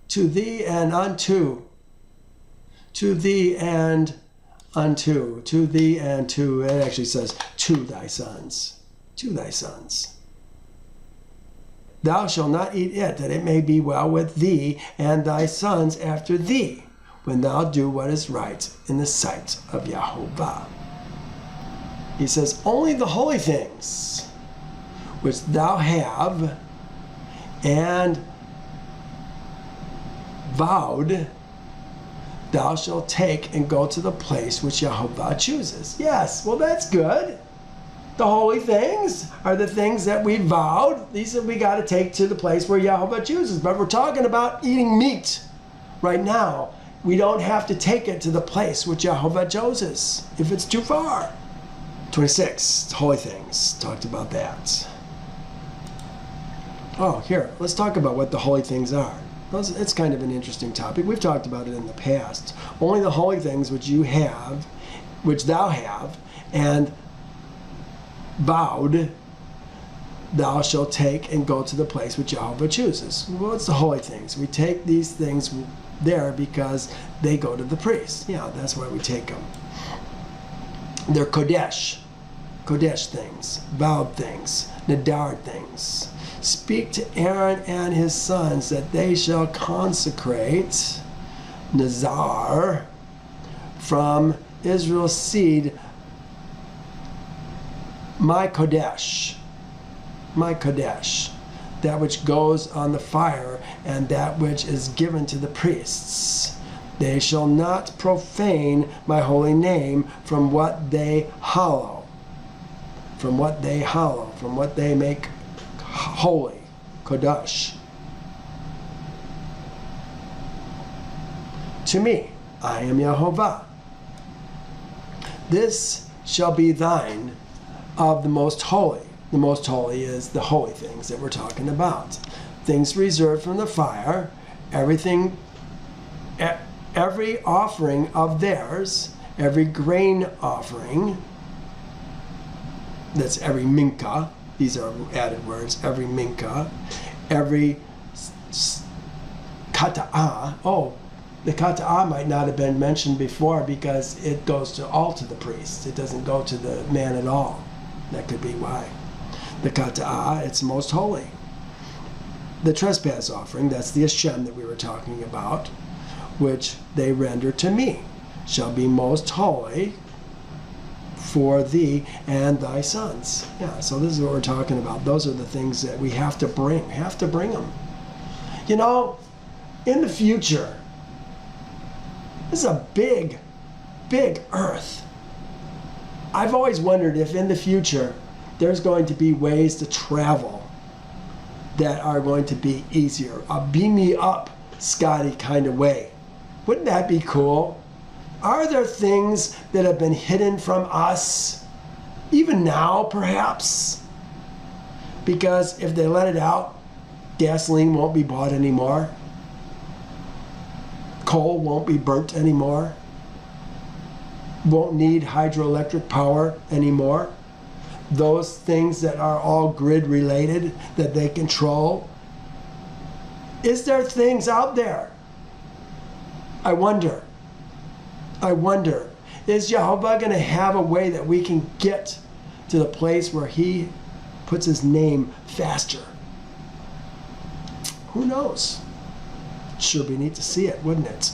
to thee and unto, to thee and unto, to thee and to, it actually says to thy sons, to thy sons. Thou shalt not eat it, that it may be well with thee and thy sons after thee, when thou do what is right in the sight of Jehovah. He says, only the holy things which thou have and vowed, thou shalt take and go to the place which Jehovah chooses. Yes, well, that's good. The holy things are the things that we vowed. These that we got to take to the place where Jehovah chooses. But we're talking about eating meat right now. We don't have to take it to the place which Jehovah chooses if it's too far. 26, holy things. Talked about that. Oh, here, let's talk about what the holy things are. It's kind of an interesting topic. We've talked about it in the past. Only the holy things which you have, which thou have, and vowed, thou shalt take and go to the place which Jehovah chooses. Well, what's the holy things? We take these things there because they go to the priest. Yeah, that's why we take them. They're Kodesh things, vowed things, Nadar things. Speak to Aaron and his sons that they shall consecrate Nazar from Israel's seed, my Kodesh, that which goes on the fire and that which is given to the priests. They shall not profane my holy name from what they hallow, from what they make holy, Kodesh. To me, I am Jehovah. This shall be thine of the most holy. The most holy is the holy things that we're talking about. Things reserved from the fire, everything, every offering of theirs, every grain offering, that's every minka, these are added words, every minka, every kata'ah. Oh, the kata'ah might not have been mentioned before because it goes all to the priest. It doesn't go to the man at all. That could be why. The kata'ah, it's most holy. The trespass offering, that's the Hashem that we were talking about, which they render to me, shall be most holy for thee and thy sons. Yeah, so this is what we're talking about. Those are the things that we have to bring. Have to bring them. You know, in the future, this is a big, big earth. I've always wondered if in the future there's going to be ways to travel that are going to be easier. A beam me up, Scotty kind of way. Wouldn't that be cool? Are there things that have been hidden from us, even now perhaps? Because if they let it out, gasoline won't be bought anymore. Coal won't be burnt anymore. Won't need hydroelectric power anymore. Those things that are all grid related that they control. Is there things out there? I wonder. Is Jehovah going to have a way that we can get to the place where he puts his name faster? Who knows? Sure be neat to see it, wouldn't it?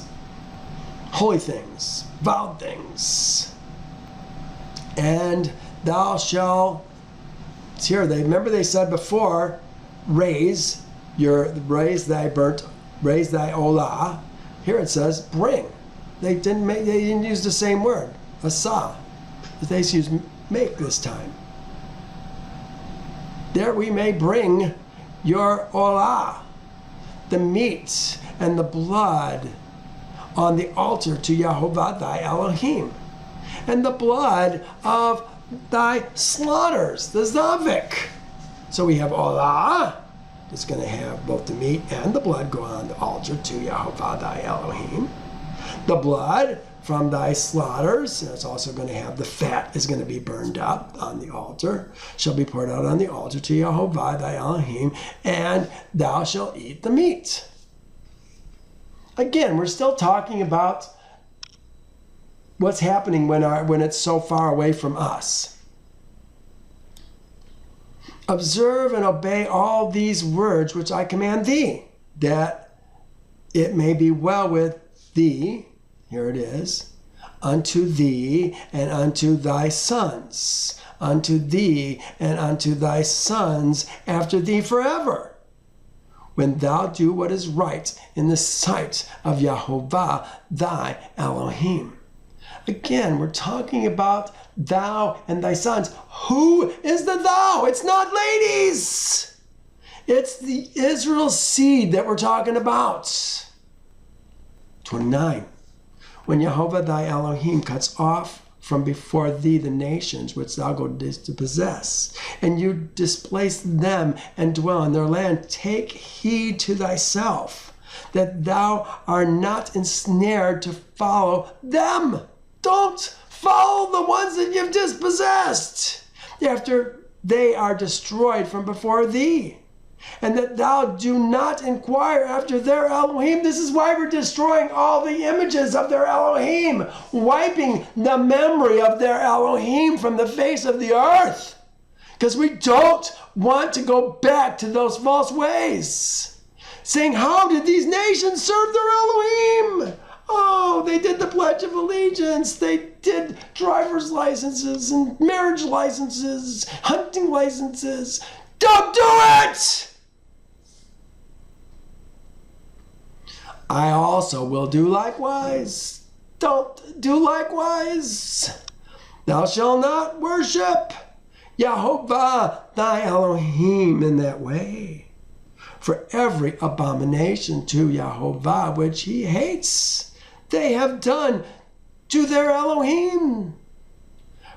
Holy things, vowed things. And thou shalt, it's here, remember they said before, raise thy olah. Here it says bring. They didn't use the same word, asah. They used make this time. There we may bring your olah, the meat and the blood on the altar to Yehovah thy Elohim, and the blood of thy slaughters, the zavik. So we have olah. It's going to have both the meat and the blood go on the altar to Yehovah thy Elohim. The blood from thy slaughters, and it's also going to have the fat is going to be burned up on the altar, shall be poured out on the altar to Yehovah thy Elohim, and thou shalt eat the meat. Again, we're still talking about what's happening when it's so far away from us. Observe and obey all these words which I command thee, that it may be well with thee, here it is, unto thee and unto thy sons, unto thee and unto thy sons after thee forever, when thou do what is right in the sight of Yehovah thy Elohim. Again, we're talking about thou and thy sons. Who is the thou? It's not ladies. It's the Israel seed that we're talking about. 29. When Yehovah thy Elohim cuts off from before thee the nations which thou goest to possess, and you displace them and dwell in their land, take heed to thyself that thou art not ensnared to follow them. Don't follow the ones that you've dispossessed after they are destroyed from before thee. And that thou do not inquire after their Elohim. This is why we're destroying all the images of their Elohim, wiping the memory of their Elohim from the face of the earth. Because we don't want to go back to those false ways. Saying, how did these nations serve their Elohim? Oh, they did the Pledge of Allegiance. They did driver's licenses and marriage licenses, hunting licenses. Don't do it! I also will do likewise. Don't do likewise. Thou shalt not worship Yehovah thy Elohim in that way. For every abomination to Yehovah which he hates, they have done to their Elohim.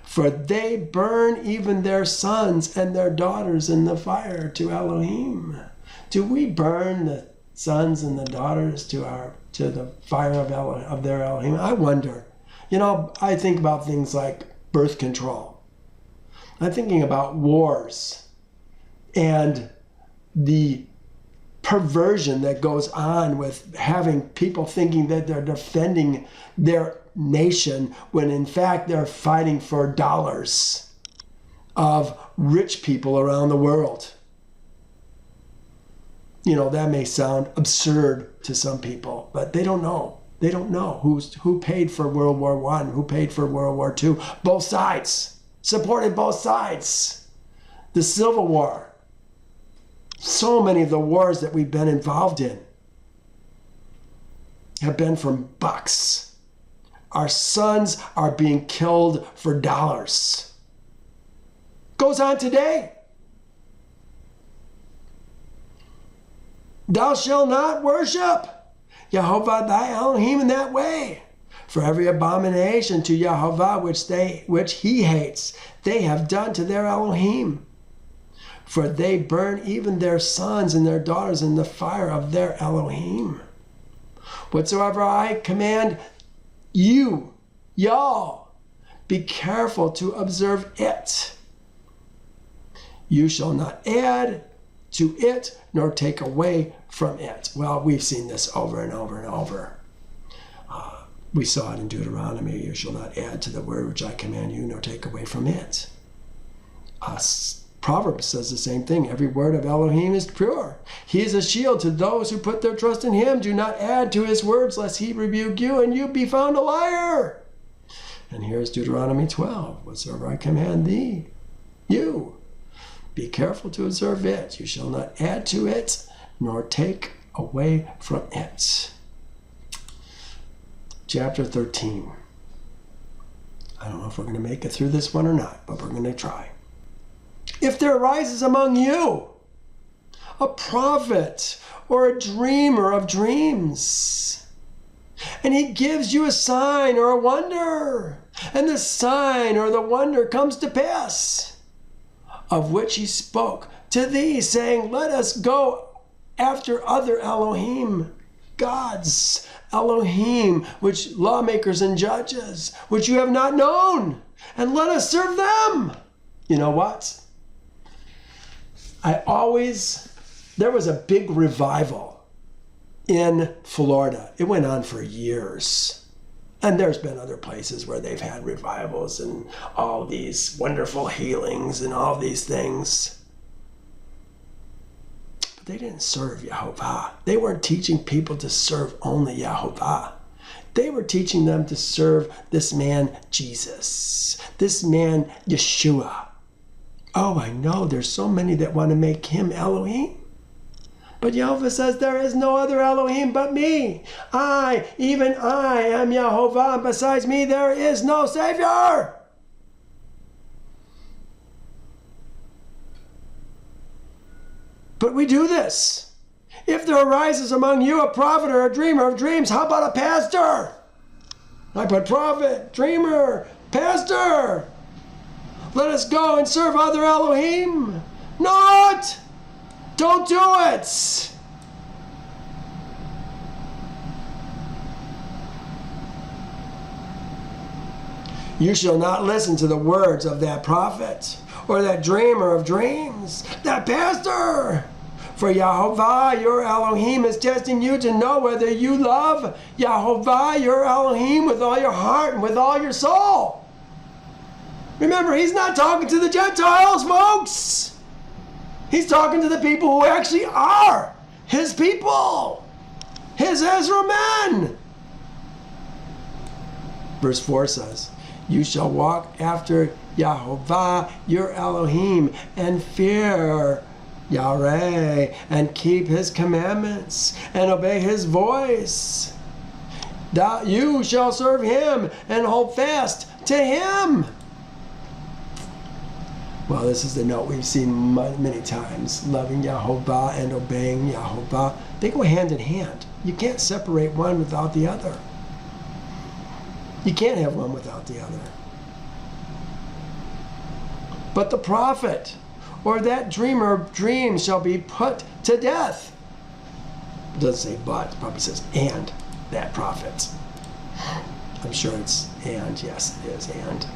For they burn even their sons and their daughters in the fire to Elohim. Do we burn the sons and the daughters to the fire of their Elohim? I wonder. You know, I think about things like birth control. I'm thinking about wars and the perversion that goes on with having people thinking that they're defending their nation when in fact they're fighting for dollars of rich people around the world. You know, that may sound absurd to some people, but they don't know. They don't know who paid for World War I, who paid for World War II. Both sides. Supported both sides. The Civil War. So many of the wars that we've been involved in have been from bucks. Our sons are being killed for dollars. Goes on today. Thou shalt not worship Yahovah thy Elohim in that way. For every abomination to Yahovah which he hates, they have done to their Elohim. For they burn even their sons and their daughters in the fire of their Elohim. Whatsoever I command you, y'all, be careful to observe it. You shall not add to it, nor take away from it. Well, we've seen this over and over and over. We saw it in Deuteronomy. You shall not add to the word which I command you, nor take away from it. Proverbs says the same thing. Every word of Elohim is pure. He is a shield to those who put their trust in him. Do not add to his words, lest he rebuke you, and you be found a liar. And here's Deuteronomy 12. Whatsoever I command thee, you, be careful to observe it. You shall not add to it, nor take away from it. Chapter 13. I don't know if we're going to make it through this one or not, but we're going to try. If there arises among you a prophet or a dreamer of dreams, and he gives you a sign or a wonder, and the sign or the wonder comes to pass, of which he spoke to thee, saying, let us go after other Elohim, gods, Elohim, which lawmakers and judges, which you have not known, and let us serve them. You know what? There was a big revival in Florida. It went on for years. And there's been other places where they've had revivals and all these wonderful healings and all these things. But they didn't serve Yahovah. They weren't teaching people to serve only Yahovah. They were teaching them to serve this man Jesus, this man Yeshua. Oh, I know there's so many that want to make him Elohim. But Yahovah says there is no other Elohim but me. Even I am Yahovah, and besides me there is no Savior. But we do this. If there arises among you a prophet or a dreamer of dreams, how about a pastor? I put prophet, dreamer, pastor. Let us go and serve other Elohim. Not! Don't do it! You shall not listen to the words of that prophet or that dreamer of dreams, that pastor. For Yahovah, your Elohim, is testing you to know whether you love Yahovah, your Elohim, with all your heart and with all your soul. Remember, he's not talking to the Gentiles, folks. He's talking to the people who actually are his people, his Ezra men. Verse 4 says, you shall walk after Yahovah, your Elohim, and fear Yahweh, and keep his commandments, and obey his voice. You shall serve him, and hold fast to him. Well, this is the note we've seen many times. Loving Yahovah and obeying Yahovah, they go hand in hand. You can't separate one without the other. You can't have one without the other. But the prophet or that dreamer of dreams shall be put to death. It doesn't say but, it probably says and that prophet. I'm sure it's and, yes it is, and.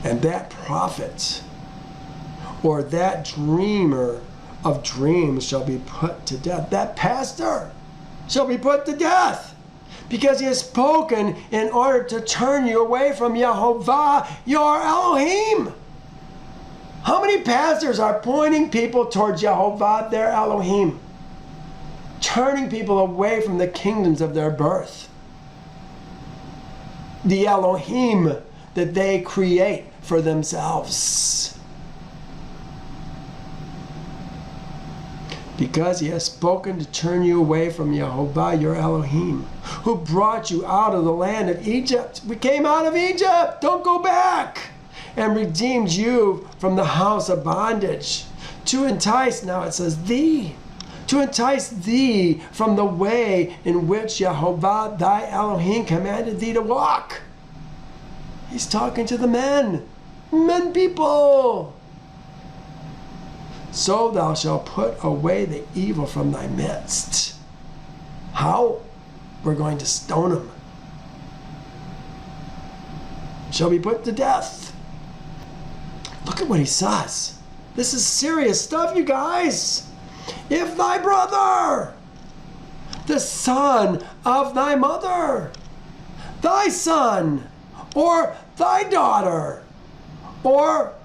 And that prophet or that dreamer of dreams shall be put to death. That pastor shall be put to death because he has spoken in order to turn you away from Yahovah, your Elohim. How many pastors are pointing people towards Yahovah, their Elohim? turning people away from the kingdoms of their birth. The Elohim that they create for themselves. Because he has spoken to turn you away from Yehovah, your Elohim, who brought you out of the land of Egypt. We came out of Egypt, don't go back. And redeemed you from the house of bondage. To entice, now it says thee, to entice thee from the way in which Yehovah thy Elohim commanded thee to walk. He's talking to the men people. So thou shalt put away the evil from thy midst. How? We're going to stone him. Shall be put to death. Look at what he says. This is serious stuff, you guys. If thy brother, the son of thy mother, thy son, or thy daughter, or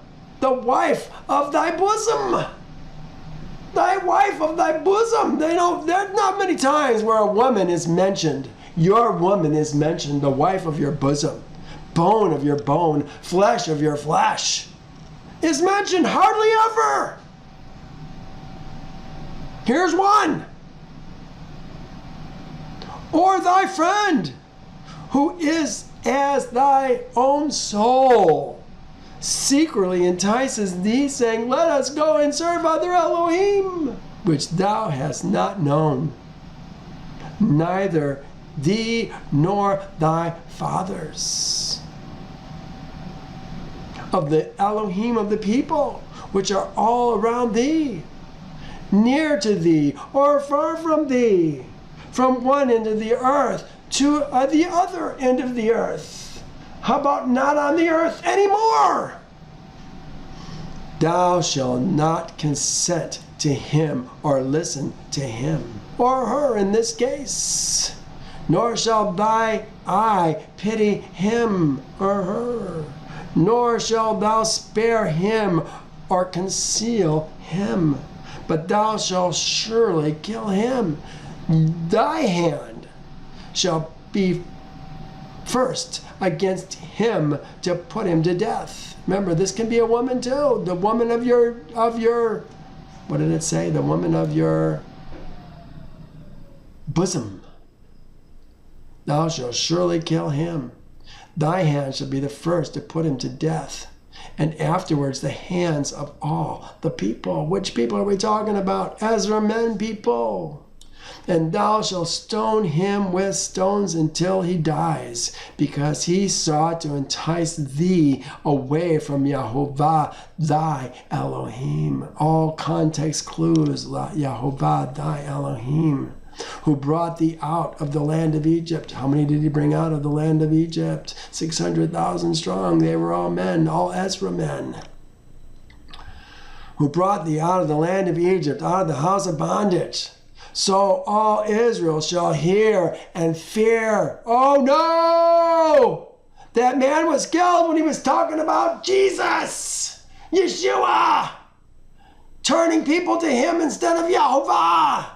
the wife of thy bosom, thy wife of thy bosom. There's not many times where a woman is mentioned. Your woman is mentioned, the wife of your bosom, bone of your bone, flesh of your flesh, is mentioned hardly ever. Here's one. Or thy friend, who is as thy own soul, secretly entices thee, saying, let us go and serve other Elohim, which thou hast not known, neither thee nor thy fathers. Of the Elohim of the people, which are all around thee, near to thee or far from thee, from one end of the earth to the other end of the earth. How about not on the earth anymore? Thou shalt not consent to him or listen to him, or her in this case, nor shall thy eye pity him or her, nor shalt thou spare him or conceal him, but thou shalt surely kill him. Thy hand shall be first against him to put him to death. Remember, this can be a woman too. The woman of your, what did it say? The woman of your bosom. Thou shalt surely kill him. Thy hand shall be the first to put him to death, and afterwards the hands of all the people. Which people are we talking about? Ezra men people. And thou shalt stone him with stones until he dies, because he sought to entice thee away from Yehovah thy Elohim. All context clues, Yehovah thy Elohim, who brought thee out of the land of Egypt. How many did he bring out of the land of Egypt? 600,000 strong. They were all men, all Ezra men. Who brought thee out of the land of Egypt, out of the house of bondage. So all Israel shall hear and fear. Oh no! That man was killed when he was talking about Jesus, Yeshua, turning people to him instead of Yehovah.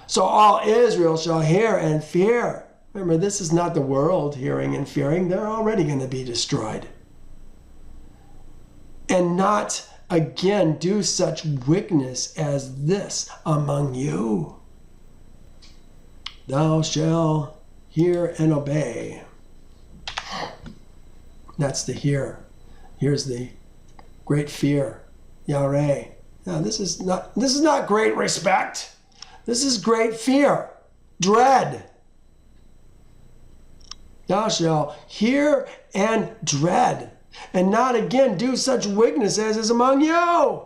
So all Israel shall hear and fear. Remember, this is not the world hearing and fearing. They're already going to be destroyed. And not again do such wickedness as this among you. Thou shalt hear and obey. That's the hear. Here's the great fear. Yareh. Now this is not great respect. This is great fear, dread. Thou shalt hear and dread, and not again do such wickedness as is among you.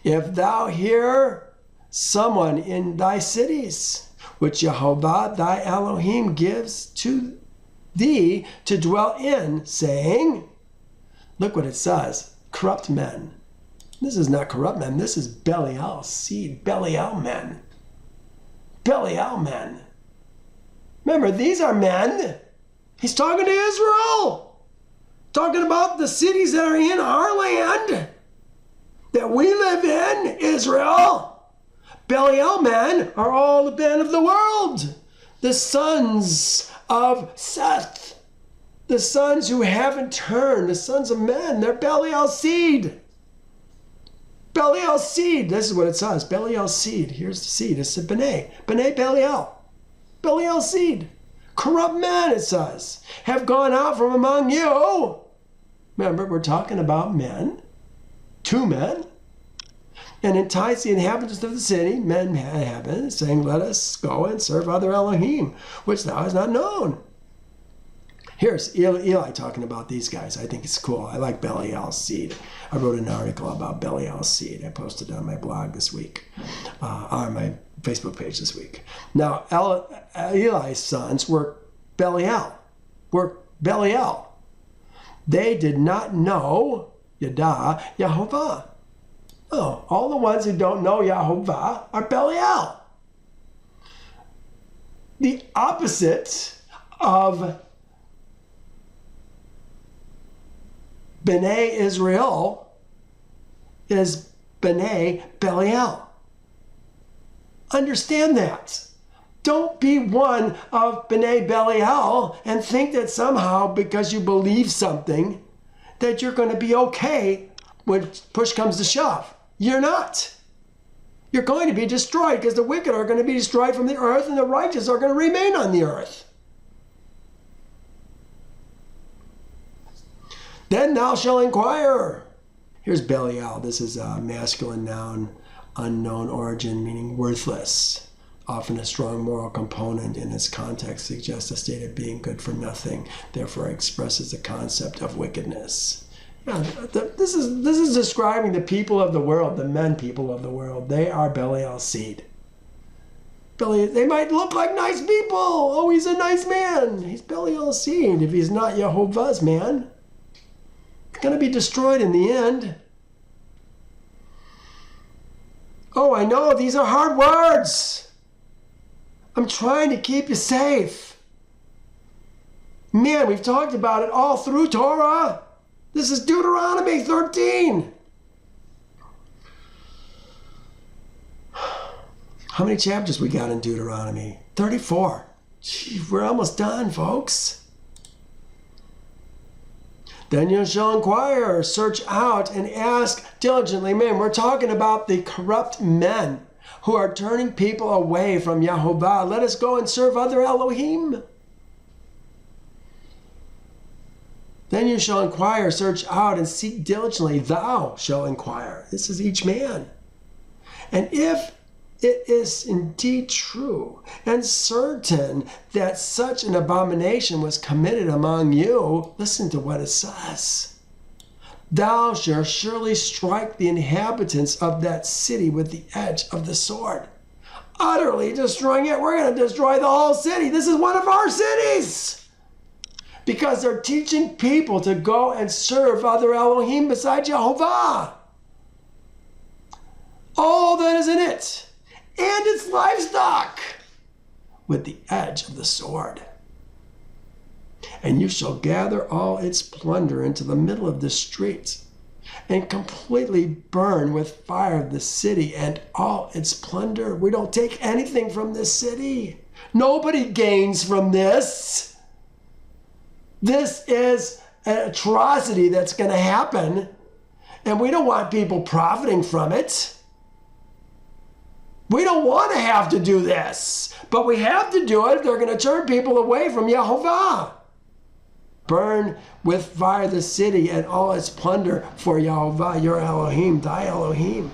If thou hear someone in thy cities, which Yehovah thy Elohim gives to thee to dwell in, saying, look what it says, corrupt men. This is not corrupt men. This is Belial seed, Belial men. Belial men. Remember, these are men. He's talking to Israel. Talking about the cities that are in our land that we live in, Israel. Belial men are all the men of the world, the sons of Seth, the sons who haven't turned, the sons of men. They're Belial's seed. Belial's seed. This is what it says. Belial's seed. Here's the seed. It's B'nai. B'nai Belial. Belial's seed. Corrupt men, it says, have gone out from among you. Remember, we're talking about men. 2 men. And entice the inhabitants of the city, men have saying, let us go and serve other Elohim, which thou hast not known. Here's Eli talking about these guys. I think it's cool. I like Belial's seed. I wrote an article about Belial's seed. I posted it on my blog this week, on my Facebook page this week. Now, Eli's sons were Belial. They did not know Yahovah. Oh, all the ones who don't know Yahovah are Belial. The opposite of B'nai Israel is B'nai Belial. Understand that. Don't be one of B'nai Belial and think that somehow because you believe something that you're going to be okay when push comes to shove. You're not. You're going to be destroyed because the wicked are going to be destroyed from the earth and the righteous are going to remain on the earth. Then thou shalt inquire. Here's Belial. This is a masculine noun, unknown origin, meaning worthless. Often a strong moral component in its context suggests a state of being good for nothing, therefore expresses the concept of wickedness. Yeah, this is describing the people of the world, the men people of the world. They are Belial's seed. They might look like nice people. Oh, he's a nice man. He's Belial's seed. If he's not Yehovah's man, it's going to be destroyed in the end. Oh, I know, these are hard words. I'm trying to keep you safe. Man, we've talked about it all through Torah. This is Deuteronomy 13. How many chapters we got in Deuteronomy? 34. Gee, we're almost done, folks. Then you shall inquire, search out, and ask diligently. Man, we're talking about the corrupt men who are turning people away from Yahovah. Let us go and serve other Elohim. Then you shall inquire, search out, and seek diligently. Thou shalt inquire. This is each man. And if it is indeed true and certain that such an abomination was committed among you, listen to what it says. Thou shalt surely strike the inhabitants of that city with the edge of the sword. Utterly destroying it. We're going to destroy the whole city. This is one of our cities. Because they're teaching people to go and serve other Elohim besides Yahovah. All that is in it, and its livestock, with the edge of the sword. And you shall gather all its plunder into the middle of the street, and completely burn with fire the city and all its plunder. We don't take anything from this city. Nobody gains from this. This is an atrocity that's going to happen, and we don't want people profiting from it. We don't want to have to do this, but we have to do it if they're going to turn people away from Yahovah. Burn with fire the city and all its plunder for Yahovah, your Elohim, thy Elohim.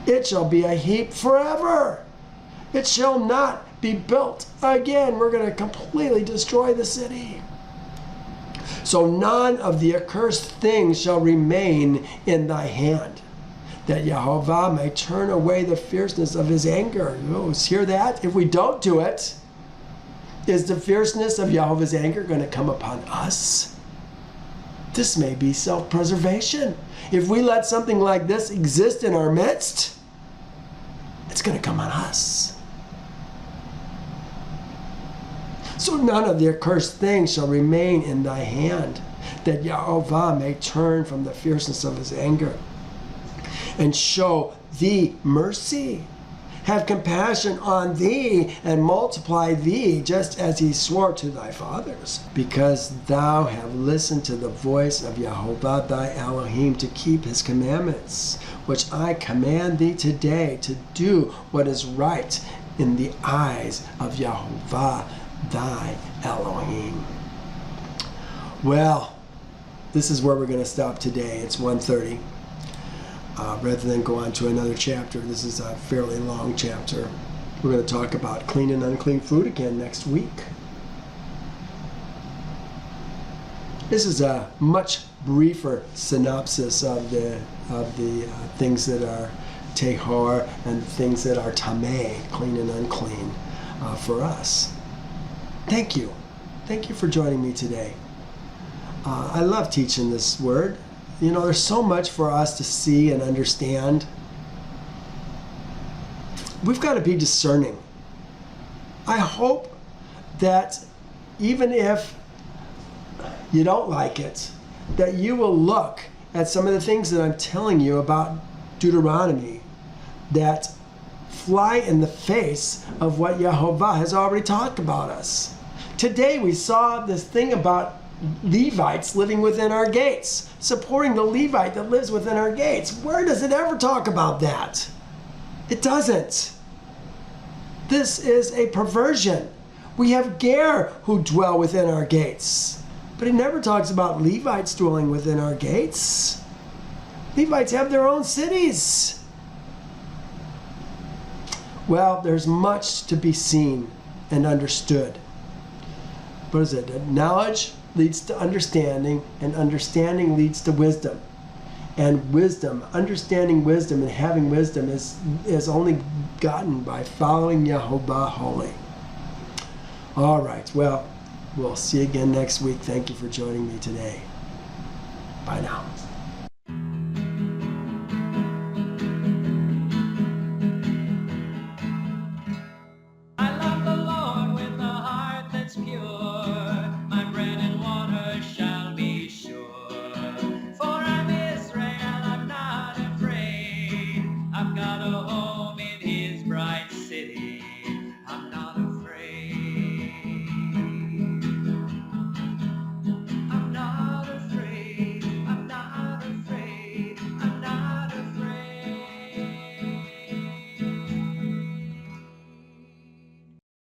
It shall be a heap forever. It shall not be built again. We're going to completely destroy the city. So none of the accursed things shall remain in thy hand, that Yahovah may turn away the fierceness of his anger. You hear that? If we don't do it, is the fierceness of Yahovah's anger going to come upon us? This may be self-preservation. If we let something like this exist in our midst, it's going to come on us. So none of the accursed things shall remain in thy hand, that Yahovah may turn from the fierceness of his anger and show thee mercy. have compassion on thee and multiply thee, just as he swore to thy fathers, because thou have listened to the voice of Jehovah thy Elohim to keep his commandments, which I command thee today, to do what is right in the eyes of Jehovah thy Elohim. Well, this is where we're going to stop today. It's 1:30. Rather than go on to another chapter, this is a fairly long chapter. We're going to talk about clean and unclean food again next week. This is a much briefer synopsis of the things that are tehor and things that are tameh, clean and unclean, for us. Thank you. Thank you for joining me today. I love teaching this word. You know, there's so much for us to see and understand. We've got to be discerning. I hope that even if you don't like it, that you will look at some of the things that I'm telling you about Deuteronomy that fly in the face of what Yehovah has already talked about us. Today we saw this thing about Levites living within our gates, supporting the Levite that lives within our gates. Where does it ever talk about that? It doesn't. This is a perversion. We have Ger who dwell within our gates, but it never talks about Levites dwelling within our gates. Levites have their own cities. Well, there's much to be seen and understood. What is it? Knowledge leads to understanding, and understanding leads to wisdom. And wisdom, understanding wisdom and having wisdom is only gotten by following Yehovah holy. All right, well, we'll see you again next week. Thank you for joining me today. Bye now.